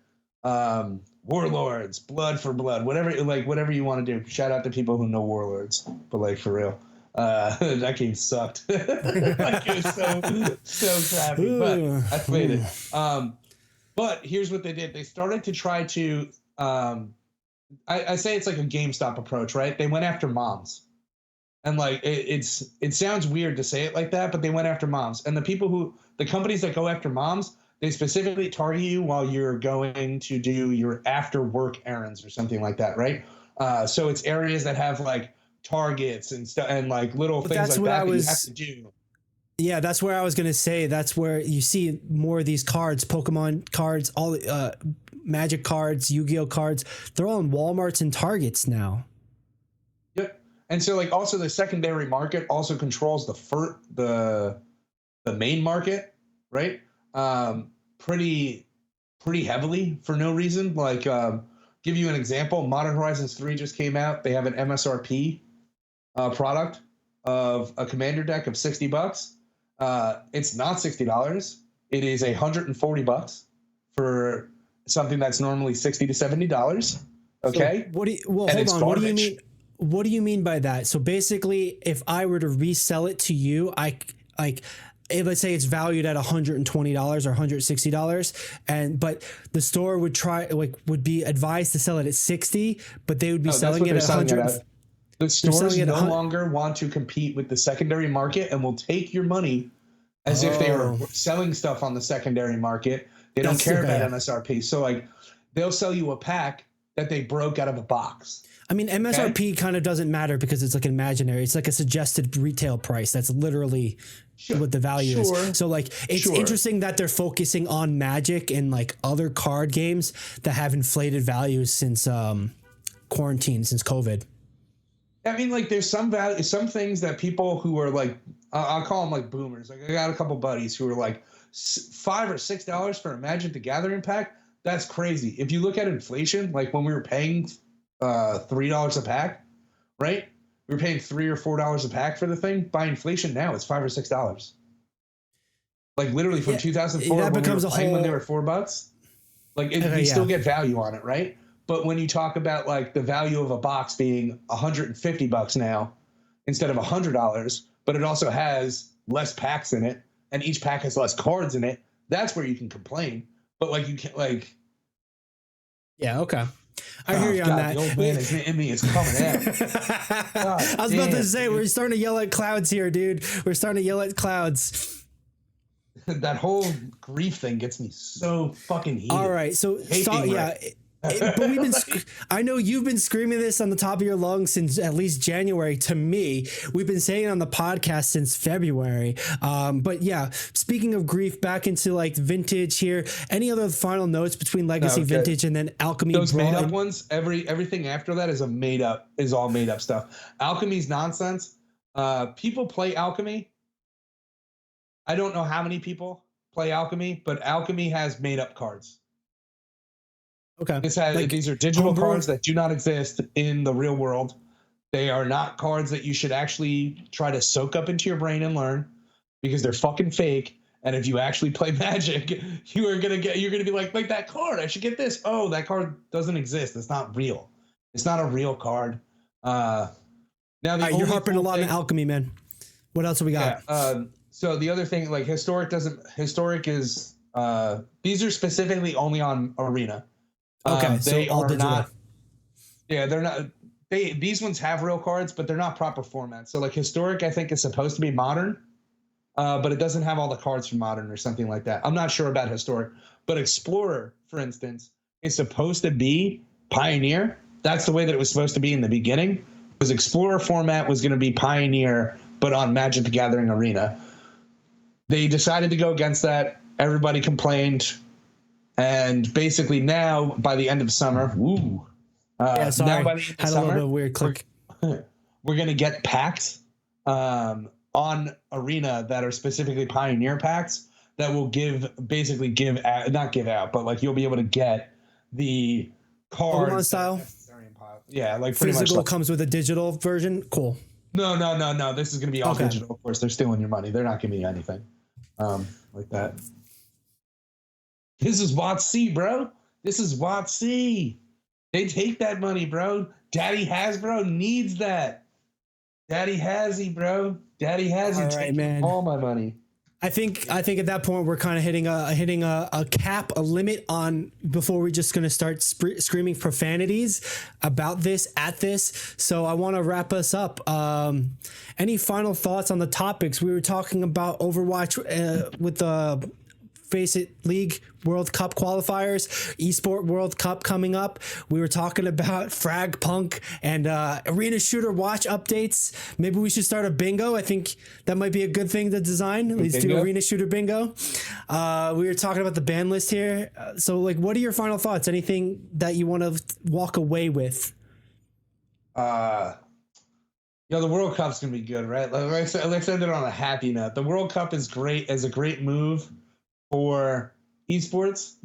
Warlords, Blood for Blood, whatever you want to do. Shout out to people who know Warlords, but like for real. That game sucked. Like, it was so crappy, but I played it. But here's what they did. They started to try to, I say it's like a GameStop approach, right? They went after moms. And like, it sounds weird to say it like that, but they went after moms. And the companies that go after moms, they specifically target you while you're going to do your after work errands or something like that, right? So it's areas that have like Targets and stuff and like little things like that you have to do. Yeah, that's where I was going to say. That's where you see more of these cards, Pokemon cards, all Magic cards, Yu-Gi-Oh cards. They're all in Walmarts and Targets now. Yep. And so like also the secondary market also controls the main market, right? Pretty heavily for no reason. Like, give you an example. Modern Horizons 3 just came out. They have an MSRP product of a commander deck of $60. It's not $60. It is $140 for something that's normally $60 to $70. Okay. So hold on. What do you mean? What do you mean by that? So basically, if I were to resell it to you, let's say it's valued at $120 or $160, but the store would be advised to sell it at $60, but they would be selling it at $100. The stores no longer want to compete with the secondary market and will take your money as if they were selling stuff on the secondary market. They don't care about MSRP. So like, they'll sell you a pack that they broke out of a box. I mean, MSRP kind of doesn't matter because it's like imaginary. It's like a suggested retail price. That's literally what the value is. So like, it's interesting that they're focusing on Magic and like other card games that have inflated values since quarantine, since COVID. I mean, like, there's some things that people who are like, I'll call them like boomers. Like, I got a couple buddies who are like $5 or $6 for a Magic the Gathering pack. That's crazy. If you look at inflation, like when we were paying $3 a pack, right? We were paying $3 or $4 a pack for the thing. By inflation now, it's $5 or $6. Like literally from 2004 that becomes when they were $4. Like you still get value on it, right? But when you talk about like the value of a box being $150 now, instead of $100, but it also has less packs in it, and each pack has less cards in it, that's where you can complain. But like you can't like. Yeah. Okay. I hear you on that. The old man in me is coming out. I was about to say, we're starting to yell at clouds here, dude. We're starting to yell at clouds. That whole grief thing gets me so fucking heated. All right, so yeah. But we've been. I know you've been screaming this on the top of your lungs since at least January. To me, we've been saying it on the podcast since February. But yeah, speaking of grief, back into like vintage here. Any other final notes between legacy, vintage, and then alchemy? Those made up ones. Everything after that is all made up stuff. Alchemy's nonsense. People play alchemy. I don't know how many people play alchemy, but alchemy has made up cards. Okay. These are digital cards that do not exist in the real world. They are not cards that you should actually try to soak up into your brain and learn, because they're fucking fake. And if you actually play Magic, you're gonna be like that card, I should get this. Oh, that card doesn't exist. It's not real. It's not a real card. Now you're harping a lot on alchemy, man. What else have we got? Yeah, so the other thing, like historic is these are specifically only on Arena. Okay, they so all are digital. not. Yeah, they're not. These ones have real cards, but they're not proper formats. So like historic, I think is supposed to be modern, but it doesn't have all the cards from modern or something like that. I'm not sure about historic, but Explorer, for instance, is supposed to be Pioneer. That's the way that it was supposed to be in the beginning. Because Explorer format was going to be Pioneer, but on Magic the Gathering Arena. They decided to go against that. Everybody complained. And basically now, by the end of summer, sorry. Now by the end of Had summer, a little bit of weird click. We're going to get packs on Arena that are specifically Pioneer packs that will not give out, but like you'll be able to get the cards. Pokemon style? Yeah, like pretty physical much comes with a digital version. Cool. No. This is going to be all digital. Of course, they're stealing your money. They're not giving you anything like that. This is WotC, bro. This is WotC. They take that money, bro. Daddy Hasbro needs that. Daddy Hazzy, bro. Daddy Hazzy taking all my money. I think at that point we're kind of hitting a cap, a limit on before we're just going to start screaming profanities about this at this. So I want to wrap us up. Any final thoughts on the topics? We were talking about Overwatch with the Face It League World Cup qualifiers, Esport World Cup coming up. We were talking about Frag Punk and Arena Shooter Watch updates. Maybe we should start a bingo. I think that might be a good thing to design. Let's do Arena Shooter bingo. We were talking about the ban list here. So, like, what are your final thoughts? Anything that you want to walk away with? The World Cup's gonna be good, right? Let's end it on a happy note. The World Cup is great, as a great move for esports.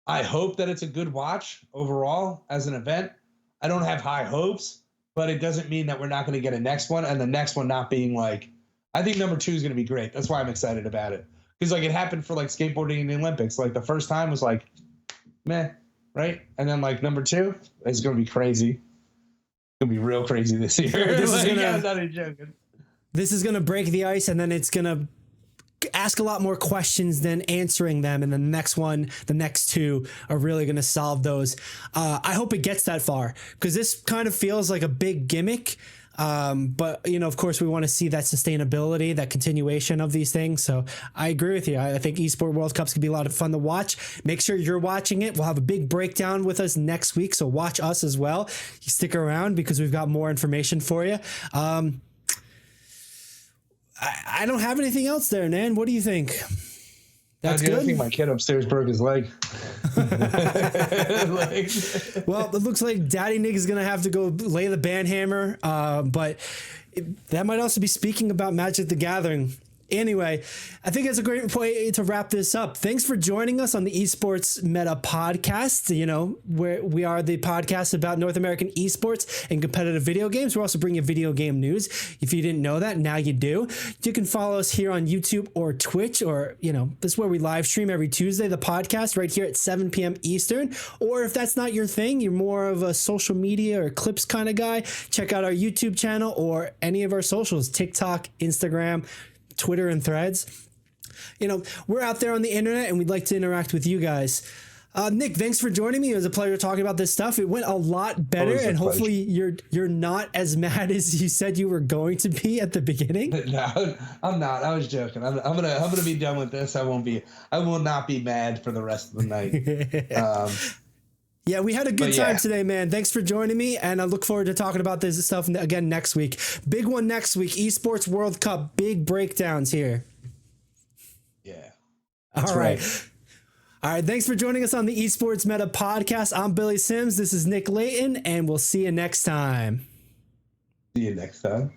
I hope that it's a good watch overall as an event. I don't have high hopes, but it doesn't mean that we're not going to get a next one, and the next one not being like, I think number 2 is going to be great. That's why I'm excited about it. Because like it happened for like skateboarding in the Olympics. Like the first time was like, meh, right? And then like number 2 is going to be crazy. It's going to be real crazy this year. I'm not even joking. This is going to break the ice, and then it's going to ask a lot more questions than answering them, and the next 2 are really going to solve those. I hope it gets that far, because this kind of feels like a big gimmick, but of course we want to see that sustainability, that continuation of these things. So I agree with you. I think Esport World Cups could be a lot of fun to watch. Make sure you're watching it. We'll have a big breakdown with us next week, so watch us as well. You stick around because we've got more information for you. I don't have anything else there, Nan. What do you think? That's good. I think my kid upstairs broke his leg. Well, it looks like Daddy Nick is going to have to go lay the ban hammer. But that might also be speaking about Magic the Gathering. Anyway, I think it's a great way to wrap this up. Thanks for joining us on the Esports Meta podcast. You know, where we are the podcast about North American esports and competitive video games. We're also bringing video game news. If you didn't know that, now you do. You can follow us here on YouTube or Twitch, or, you know, this is where we live stream every Tuesday, the podcast right here at 7 p.m. Eastern. Or if that's not your thing, you're more of a social media or clips kind of guy, check out our YouTube channel or any of our socials, TikTok, Instagram, Twitter, and Threads. You know, we're out there on the internet and we'd like to interact with you guys. Nick, thanks for joining me. It was a pleasure talking about this stuff. It went a lot better, and hopefully you're not as mad as you said you were going to be at the beginning. No, I'm not. I was joking. I'm gonna be done with this. I will not be mad for the rest of the night. Yeah, we had a good time today, man. Thanks for joining me, and I look forward to talking about this stuff again next week. Big one next week, Esports World Cup, big breakdowns here. Yeah. All right. Thanks for joining us on the Esports Meta podcast. I'm Billy Sims. This is Nick Layton, and we'll see you next time. See you next time.